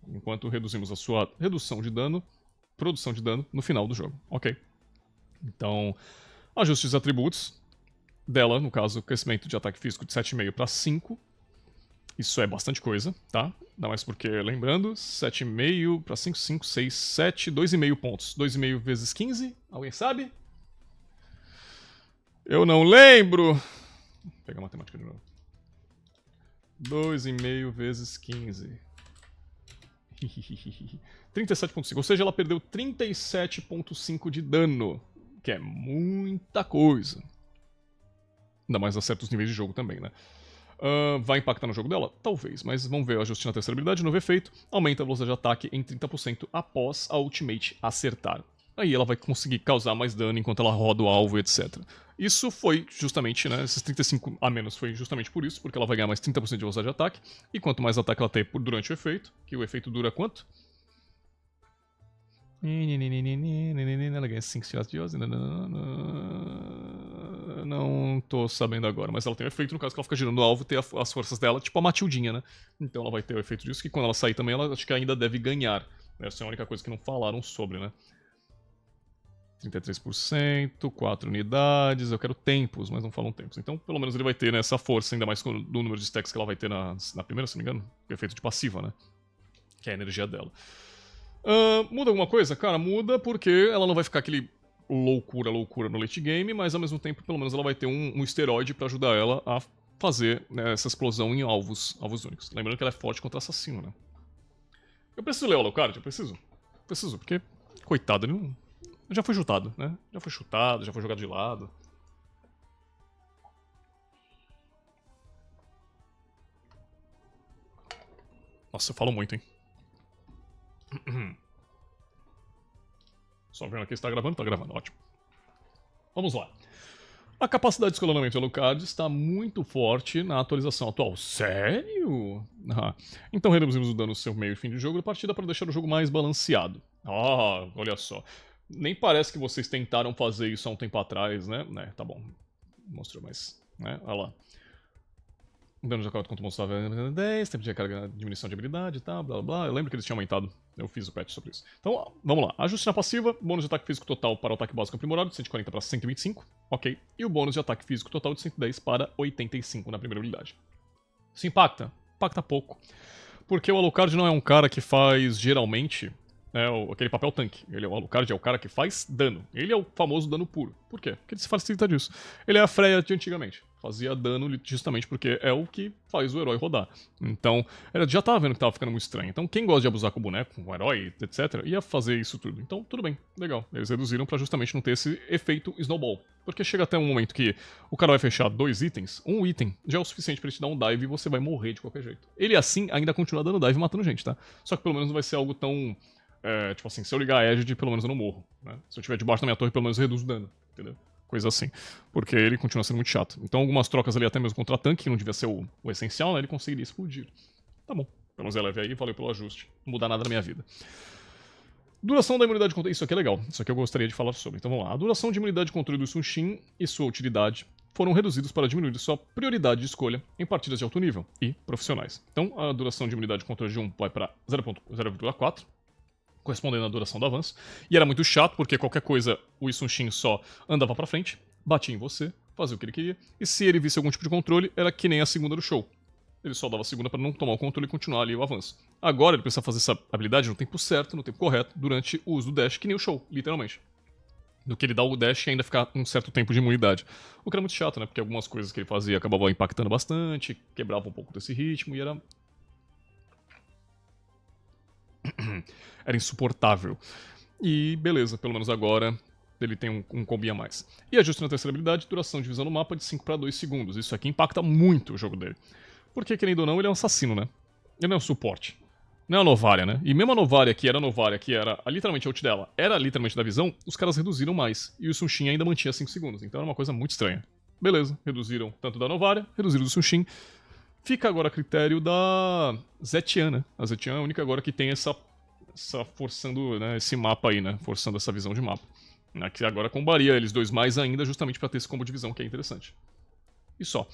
Enquanto reduzimos a sua produção de dano no final do jogo. Ok. Então, ajuste os atributos dela, no caso, crescimento de ataque físico de 7,5 para 5. Isso é bastante coisa, tá? Ainda mais porque, lembrando, 7,5 para 5, 5, 6, 7, 2,5 pontos. 2,5 vezes 15, alguém sabe? Eu não lembro! Vou pegar a matemática de novo. 2,5 vezes 15. 37,5, ou seja, ela perdeu 37,5 de dano, que é muita coisa. Ainda mais a certos níveis de jogo também, né? Vai impactar no jogo dela? Talvez, mas vamos ver o ajuste na terceira habilidade. Novo efeito, aumenta a velocidade de ataque em 30% após a ultimate acertar. Aí ela vai conseguir causar mais dano enquanto ela roda o alvo, etc. Isso foi justamente, né, esses 35 a menos foi justamente por isso, porque ela vai ganhar mais 30% de velocidade de ataque, e quanto mais ataque ela tem durante o efeito, que o efeito dura quanto? Ela ganha 5 tiras de Ozzy. Não tô sabendo agora, mas ela tem um efeito no caso que ela fica girando o alvo e ter as forças dela, tipo a Matildinha, né? Então ela vai ter o efeito disso, que quando ela sair também, ela acho que ainda deve ganhar. Essa é a única coisa que não falaram sobre, né? 33%, 4 unidades, eu quero tempos, mas não falam tempos. Então, pelo menos ele vai ter, né, essa força, ainda mais do número de stacks que ela vai ter na primeira, se não me engano. O efeito de passiva, né? Que é a energia dela. Muda alguma coisa? Cara, muda porque ela não vai ficar aquele loucura no late game, mas ao mesmo tempo, pelo menos ela vai ter um esteroide pra ajudar ela a fazer, né, essa explosão em alvos únicos. Lembrando que ela é forte contra assassino, né? Eu preciso ler o Alucard, eu preciso. Preciso, porque, coitado, ele não... Já foi chutado, né? Já foi chutado, já foi jogado de lado. Nossa, eu falo muito, hein? Só vendo aqui se tá gravando? Tá gravando, ótimo. Vamos lá. A capacidade de escalonamento de Alucard está muito forte na atualização atual. Sério? Então reduzimos o dano no seu meio e fim de jogo da partida para deixar o jogo mais balanceado. Olha só. Nem parece que vocês tentaram fazer isso há um tempo atrás, né? Tá bom. Mostrou mais, né? Olha lá. Dano de acordo contra o monstro 10, tempo de recarga, diminuição de habilidade e tal, blá blá blá. Eu lembro que eles tinham aumentado, eu fiz o patch sobre isso. Então, vamos lá. Ajuste na passiva, bônus de ataque físico total para o ataque básico aprimorado, de 140 para 125, ok. E o bônus de ataque físico total de 110 para 85 na primeira habilidade. Isso impacta? Impacta pouco. Porque o Alucard não é um cara que faz, geralmente, aquele papel tanque. O Alucard é o cara que faz dano. Ele é o famoso dano puro. Por quê? Porque ele se facilita disso. Ele é a Freya de antigamente. Fazia dano justamente porque é o que faz o herói rodar. Então, ela já tava vendo que tava ficando muito estranho. Então, quem gosta de abusar com o boneco, com o herói, etc., ia fazer isso tudo. Então, tudo bem, legal. Eles reduziram pra justamente não ter esse efeito snowball. Porque chega até um momento que o cara vai fechar 2 itens, um item já é o suficiente pra ele te dar um dive e você vai morrer de qualquer jeito. Ele assim ainda continua dando dive e matando gente, tá? Só que pelo menos não vai ser algo tão... tipo assim, se eu ligar a Edge, pelo menos eu não morro, né? Se eu estiver debaixo da minha torre, pelo menos eu reduzo o dano, entendeu? Coisa assim. Porque ele continua sendo muito chato. Então algumas trocas ali, até mesmo contra tanque, que não devia ser o essencial, né? Ele conseguiria explodir. Tá bom. Pelo menos é leve aí, valeu pelo ajuste. Não muda nada na minha vida. Duração da imunidade de controle. Isso aqui é legal. Isso aqui eu gostaria de falar sobre. Então vamos lá. A duração de imunidade de controle do Sun Shin e sua utilidade foram reduzidos para diminuir sua prioridade de escolha em partidas de alto nível e profissionais. Então a duração de imunidade de controle de 1 vai para 0.4, correspondendo à duração do avanço. E era muito chato, porque qualquer coisa, o Sun Shin só andava pra frente, batia em você, fazia o que ele queria, e se ele visse algum tipo de controle, era que nem a segunda do show. Ele só dava a segunda pra não tomar o controle e continuar ali o avanço. Agora ele precisa fazer essa habilidade no tempo certo, no tempo correto, durante o uso do dash, que nem o show, literalmente. Do que ele dá o dash e ainda ficar um certo tempo de imunidade. O que era muito chato, né? Porque algumas coisas que ele fazia acabavam impactando bastante, quebrava um pouco desse ritmo e era... era insuportável. E beleza, pelo menos agora ele tem um combi a mais. E ajuste na terceira habilidade, duração de visão no mapa de 5 para 2 segundos. Isso aqui impacta muito o jogo dele. Porque, querendo ou não, ele é um assassino, né? Ele não é um suporte. Não é a Novaria, né? E mesmo a Novaria, que era literalmente a ult dela, era literalmente da visão, os caras reduziram mais. E o Sun Shin ainda mantinha 5 segundos. Então era uma coisa muito estranha. Beleza, reduziram tanto da Novaria, reduziram do Sun Shin. Fica agora a critério da Zetian, né? A Zetian é a única agora que tem essa forçando, né, esse mapa aí, né? Forçando essa visão de mapa. Que agora combaria eles dois mais ainda, justamente pra ter esse combo de visão que é interessante. E só.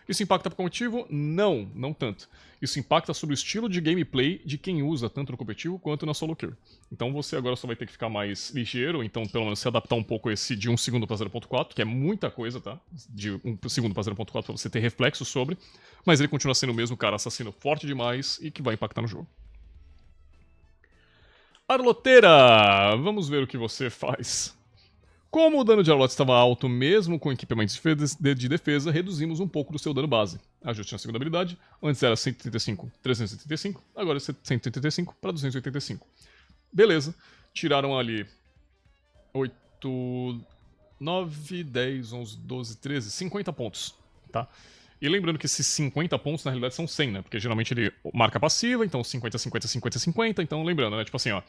Isso impacta pro competitivo? Não, não tanto. Isso impacta sobre o estilo de gameplay de quem usa, tanto no competitivo quanto na solo queue. Então você agora só vai ter que ficar mais ligeiro, então pelo menos se adaptar um pouco esse de 1 segundo pra 0.4, que é muita coisa, tá? De 1 segundo pra 0.4 pra você ter reflexo sobre, mas ele continua sendo o mesmo cara assassino forte demais e que vai impactar no jogo. Arloteira! Vamos ver o que você faz. Como o dano de Arlott estava alto mesmo com equipamentos de defesa, reduzimos um pouco do seu dano base. Ajuste na segunda habilidade. Antes era 135, 375, agora é 185 para 285. Beleza. Tiraram ali 8, 9, 10, 11, 12, 13, 50 pontos. Tá? E lembrando que esses 50 pontos na realidade são 100, né? Porque geralmente ele marca passiva, então 50, 50, 50, 50. Então lembrando, né? Tipo assim, ó.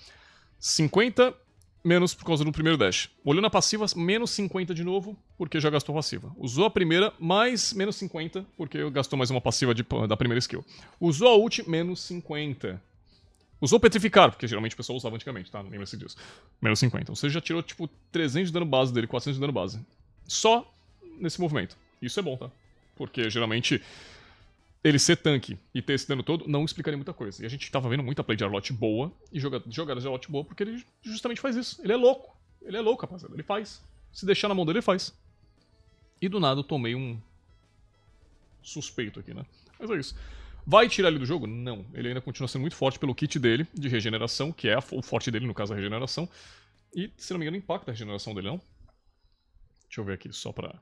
50 menos por causa do primeiro dash. Olhou na passiva, menos 50 de novo, porque já gastou passiva. Usou a primeira, mais menos 50, porque gastou mais uma passiva da primeira skill. Usou a ult, menos 50. Usou petrificar, porque geralmente o pessoal usava antigamente, tá? Não lembra-se disso. Menos 50. Você já tirou, tipo, 300 de dano base dele, 400 de dano base. Só nesse movimento. Isso é bom, tá? Porque geralmente ele ser tanque e ter esse dano todo não explicaria muita coisa. E a gente tava vendo muita play de Arlott boa e jogadas de Arlott boa porque ele justamente faz isso. Ele é louco. Ele é louco, rapaziada. Ele faz. Se deixar na mão dele, ele faz. E do nada eu tomei um suspeito aqui, né? Mas é isso. Vai tirar ele do jogo? Não. Ele ainda continua sendo muito forte pelo kit dele de regeneração, que é o forte dele, no caso, a regeneração. E, se não me engano, impacta a regeneração dele, não? Deixa eu ver aqui só pra...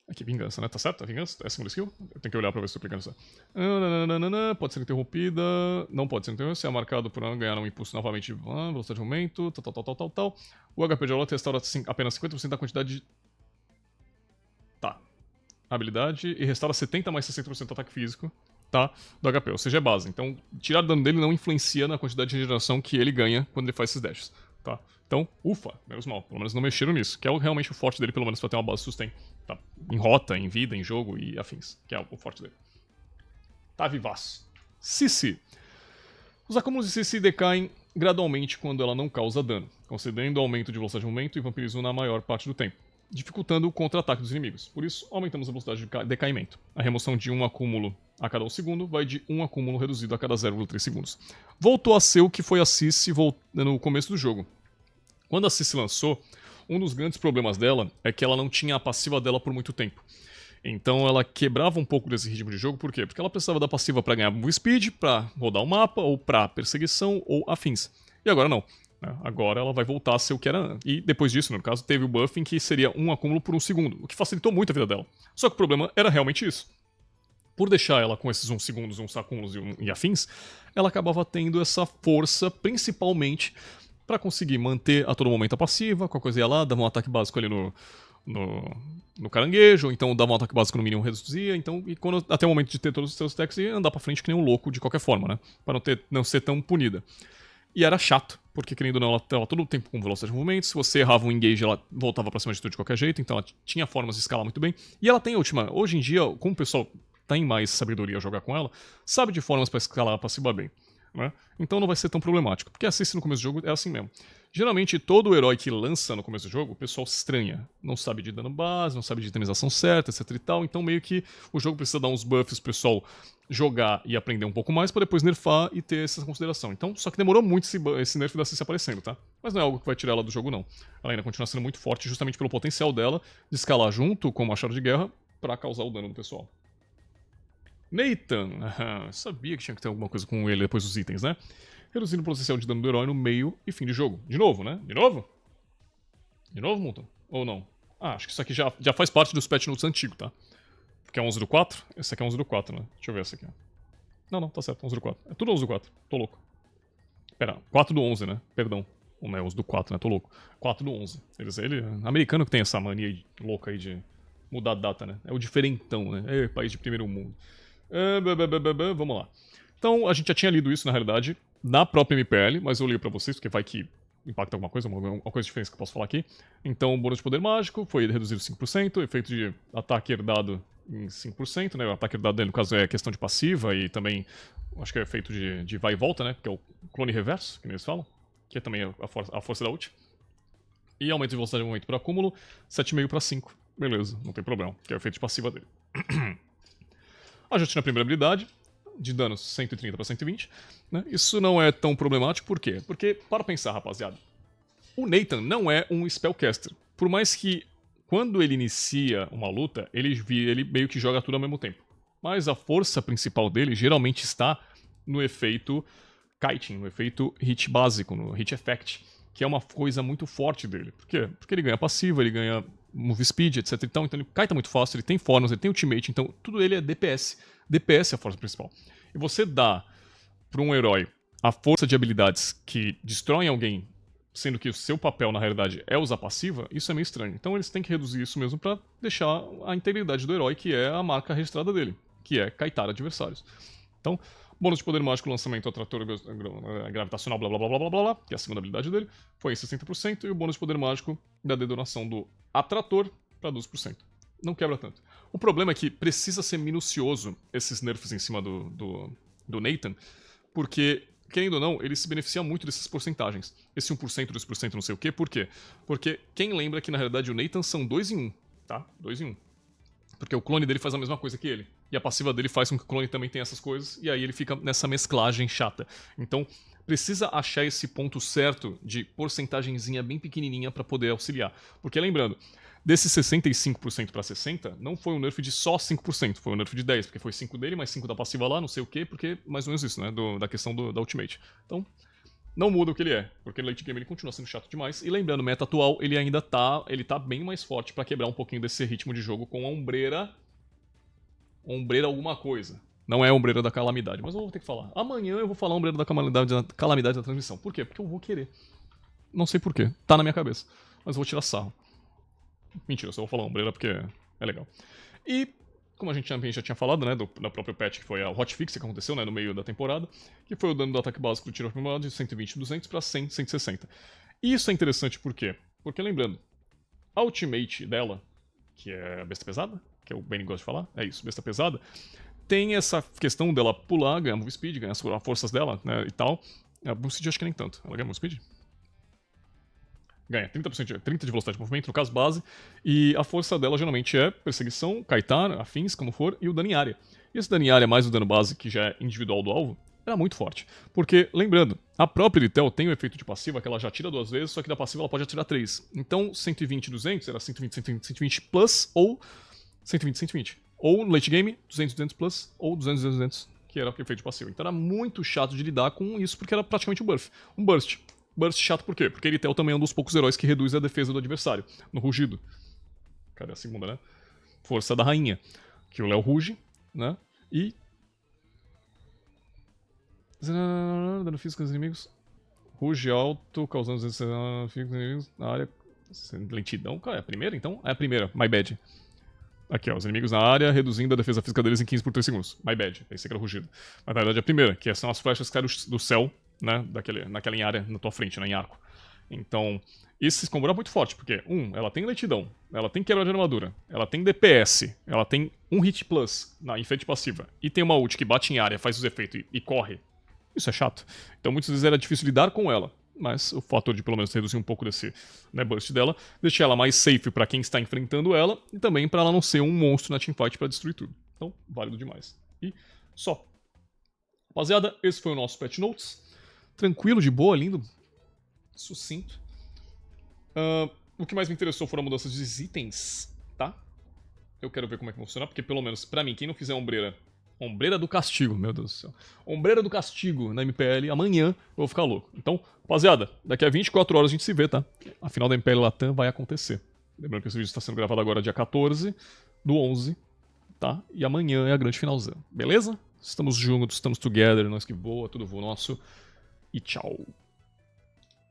Aqui, vingança, né? Tá certo? A vingança é a segunda skill? Eu tenho que olhar pra ver se eu tô clicando. Pode ser interrompida. Não pode ser interrompida. Se é marcado por ganhar um impulso novamente. Velocidade de aumento. Tal. O HP de Arlott restaura apenas 50% da quantidade de... Tá. Habilidade. E restaura 70 mais 60% do ataque físico. Tá? Do HP. Ou seja, é base. Então, tirar dano dele não influencia na quantidade de regeneração que ele ganha quando ele faz esses dashes. Tá? Então, ufa, menos mal. Pelo menos não mexeram nisso. Que é realmente o forte dele, pelo menos pra ter uma base sustain. Tá? Em rota, em vida, em jogo e afins. Que é o forte dele. Tá vivaço. Sissi. Os acúmulos de Sissi decaem gradualmente quando ela não causa dano, concedendo aumento de velocidade de movimento e vampirismo na maior parte do tempo. dificultando o contra-ataque dos inimigos. Por isso, aumentamos a velocidade de decaimento. A remoção de um acúmulo a cada 1 segundo vai de um acúmulo reduzido a cada 0,3 segundos. Voltou a ser o que foi a Cici no começo do jogo. Quando a Cici lançou, um dos grandes problemas dela é que ela não tinha a passiva dela por muito tempo. Então ela quebrava um pouco desse ritmo de jogo, por quê? Porque ela precisava da passiva para ganhar move speed, para rodar o mapa, ou para perseguição, ou afins. E agora não. Agora ela vai voltar a ser o que era antes. E depois disso, no caso, teve o buffing que seria um acúmulo por 1 segundo, o que facilitou muito a vida dela. Só que o problema era realmente isso. Por deixar ela com esses 1 segundos, uns acúmulos e afins, ela acabava tendo essa força, principalmente, para conseguir manter a todo momento a passiva, qualquer coisa ia lá, dava um ataque básico ali no caranguejo, ou então dava um ataque básico no minion reduzia, então, e quando, até o momento de ter todos os seus stacks, ia andar pra frente que nem um louco de qualquer forma, né? Pra não ser tão punida. E era chato, porque querendo ou não, ela tava todo o tempo com velocidade de movimento, se você errava um engage, ela voltava pra cima de tudo de qualquer jeito, então ela tinha formas de escalar muito bem. E ela tem a última, hoje em dia, como o pessoal tem mais sabedoria a jogar com ela, sabe de formas pra escalar a passiva bem. Né? Então não vai ser tão problemático, porque a Cici no começo do jogo é assim mesmo. Geralmente, todo herói que lança no começo do jogo, o pessoal se estranha. Não sabe de dano base, não sabe de itemização certa, etc e tal. Então, meio que o jogo precisa dar uns buffs pro pessoal jogar e aprender um pouco mais, pra depois nerfar e ter essa consideração. Então, só que demorou muito esse nerf da Cici aparecendo, tá? Mas não é algo que vai tirar ela do jogo, não. Ela ainda continua sendo muito forte, justamente pelo potencial dela de escalar junto com o Machado de Guerra pra causar o dano do pessoal. Nathan, sabia que tinha que ter alguma coisa com ele depois dos itens, né? Reduzindo o potencial de dano do herói no meio e fim de jogo. De novo, né? De novo? De novo, Multon? Ou não? Ah, acho que isso aqui já faz parte dos patch notes antigos, tá? Porque é 11 do 4? Esse aqui é 11 do 4, né? Deixa eu ver esse aqui. Não, tá certo, 11 do 4. É tudo 11 do 4, tô louco. Pera, 4 do 11, né? Perdão. Ou não é 11 do 4, né? Tô louco. 4 do 11. Ele americano que tem essa mania louca aí de mudar a data, né? É o diferentão, né? É país de primeiro mundo. Vamos lá. Então, a gente já tinha lido isso, na realidade, na própria MPL, mas eu li pra vocês, porque vai que impacta alguma coisa, uma coisa diferente que eu posso falar aqui. Então, o bônus de poder mágico foi reduzido 5%, efeito de ataque herdado em 5%, né? O ataque herdado dele, no caso, é questão de passiva e também, acho que é efeito de vai e volta, né? Que é o clone reverso, que eles falam, que é também a força da ult. E aumento de velocidade de movimento para acúmulo, 7,5 para 5. Beleza, não tem problema, que é o efeito de passiva dele. Ajuste na primeira habilidade, de danos 130 para 120. Né? Isso não é tão problemático, por quê? Porque, para pensar, rapaziada, o Nathan não é um spellcaster. Por mais que, quando ele inicia uma luta, ele meio que joga tudo ao mesmo tempo. Mas a força principal dele geralmente está no efeito kiting, no efeito hit básico, no hit effect, que é uma coisa muito forte dele. Por quê? Porque ele ganha passiva, ele ganha move speed, etc. Então ele kita muito fácil, ele tem formas, ele tem ultimate, então tudo ele é DPS. DPS é a força principal. E você dá para um herói a força de habilidades que destroem alguém, sendo que o seu papel na realidade é usar passiva, isso é meio estranho. Então eles têm que reduzir isso mesmo para deixar a integridade do herói, que é a marca registrada dele, que é kitar adversários. Então, bônus de poder mágico, lançamento, atrator gravitacional, blá blá blá blá blá blá, que é a segunda habilidade dele, foi em 60%, e o bônus de poder mágico da detonação do atrator para 12%. Não quebra tanto. O problema é que precisa ser minucioso esses nerfs em cima do Nathan, porque, querendo ou não, ele se beneficia muito dessas porcentagens. Esse 1%, 2%, não sei o quê. Por quê? Porque quem lembra que, na realidade, o Nathan são 2 em 1, tá? 2 em 1. Porque o clone dele faz a mesma coisa que ele. E a passiva dele faz com que o clone também tenha essas coisas, e aí ele fica nessa mesclagem chata. Então, precisa achar esse ponto certo de porcentagenzinha bem pequenininha para poder auxiliar. Porque, lembrando, desse 65% para 60%, não foi um nerf de só 5%, foi um nerf de 10%, porque foi 5 dele, mais 5 da passiva lá, não sei o quê, porque mais ou menos isso, né, da questão da ultimate. Então, não muda o que ele é, porque no late game ele continua sendo chato demais, e lembrando, meta atual, ele ainda tá bem mais forte para quebrar um pouquinho desse ritmo de jogo com a Ombreira alguma coisa. Não é a Ombreira da Calamidade, mas eu vou ter que falar. Amanhã eu vou falar Ombreira da Calamidade da transmissão. Por quê? Porque eu vou querer. Não sei porquê, tá na minha cabeça, mas eu vou tirar sarro. Mentira, eu só vou falar Ombreira porque é legal. E, como a gente já tinha falado, né, da própria patch, que foi a hotfix que aconteceu, né, no meio da temporada, que foi o dano do ataque básico do tiro aprimorado de 120 200 para 100 160. E isso é interessante por quê? Porque, lembrando, a ultimate dela, que é a besta pesada, que o Benny gosta de falar, é isso, besta pesada, tem essa questão dela pular, ganhar move speed, ganhar as forças dela, né, e tal. A move speed acho que nem tanto. Ela ganha move speed? ganha 30 de velocidade de movimento, no caso base, e a força dela geralmente é perseguição, kaitar, afins, como for, e o dano em área. E esse dano em área mais o dano base, que já é individual do alvo, era muito forte. Porque, lembrando, a própria Litel tem o efeito de passiva, que ela já atira 2 vezes, só que da passiva ela pode atirar 3. Então, 120, 200, era 120, 120, 120 plus, ou 120, 120. Ou no late game, 200, 200 plus, ou 200, 200, 200, que era o efeito de passiva. Então era muito chato de lidar com isso, porque era praticamente um burst. Um burst. Burst chato por quê? Porque Litel também é um dos poucos heróis que reduz a defesa do adversário, no rugido. Cadê a segunda, né? Força da rainha. Que o Léo ruge, né? E dano físico aos inimigos. Ruge alto, causando dano físico aos inimigos na área. Lentidão, cara, é a primeira então? É a primeira, my bad. Aqui, ó, os inimigos na área, reduzindo a defesa física deles em 15 por 3 segundos. My bad, pensei que era rugido. Mas na verdade é a primeira, que são as flechas que caem do céu, né, naquela em área na tua frente, né, em arco. Então, esse combo é muito forte, porque, ela tem lentidão, ela tem quebra de armadura, ela tem DPS, ela tem um hit plus na efeito passiva, e tem uma ult que bate em área, faz os efeitos e corre. Isso é chato. Então muitas vezes era difícil lidar com ela. Mas o fator de pelo menos reduzir um pouco desse burst dela, deixar ela mais safe para quem está enfrentando ela, e também para ela não ser um monstro na teamfight para destruir tudo. Então, válido demais. E só. Rapaziada, esse foi o nosso Patch Notes. Tranquilo, de boa, lindo. Sucinto. O que mais me interessou foram a mudança dos itens, tá? Eu quero ver como é que vai funcionar, porque pelo menos pra mim, quem não fizer Ombreira do Castigo, meu Deus do céu. Ombreira do Castigo na MPL, amanhã eu vou ficar louco. Então, rapaziada, daqui a 24 horas a gente se vê, tá? A final da MPL Latam vai acontecer. Lembrando que esse vídeo está sendo gravado agora dia 14 do 11, tá? E amanhã é a grande finalzão, beleza? Estamos juntos, estamos together, nós que voa, tudo voa nosso. E tchau.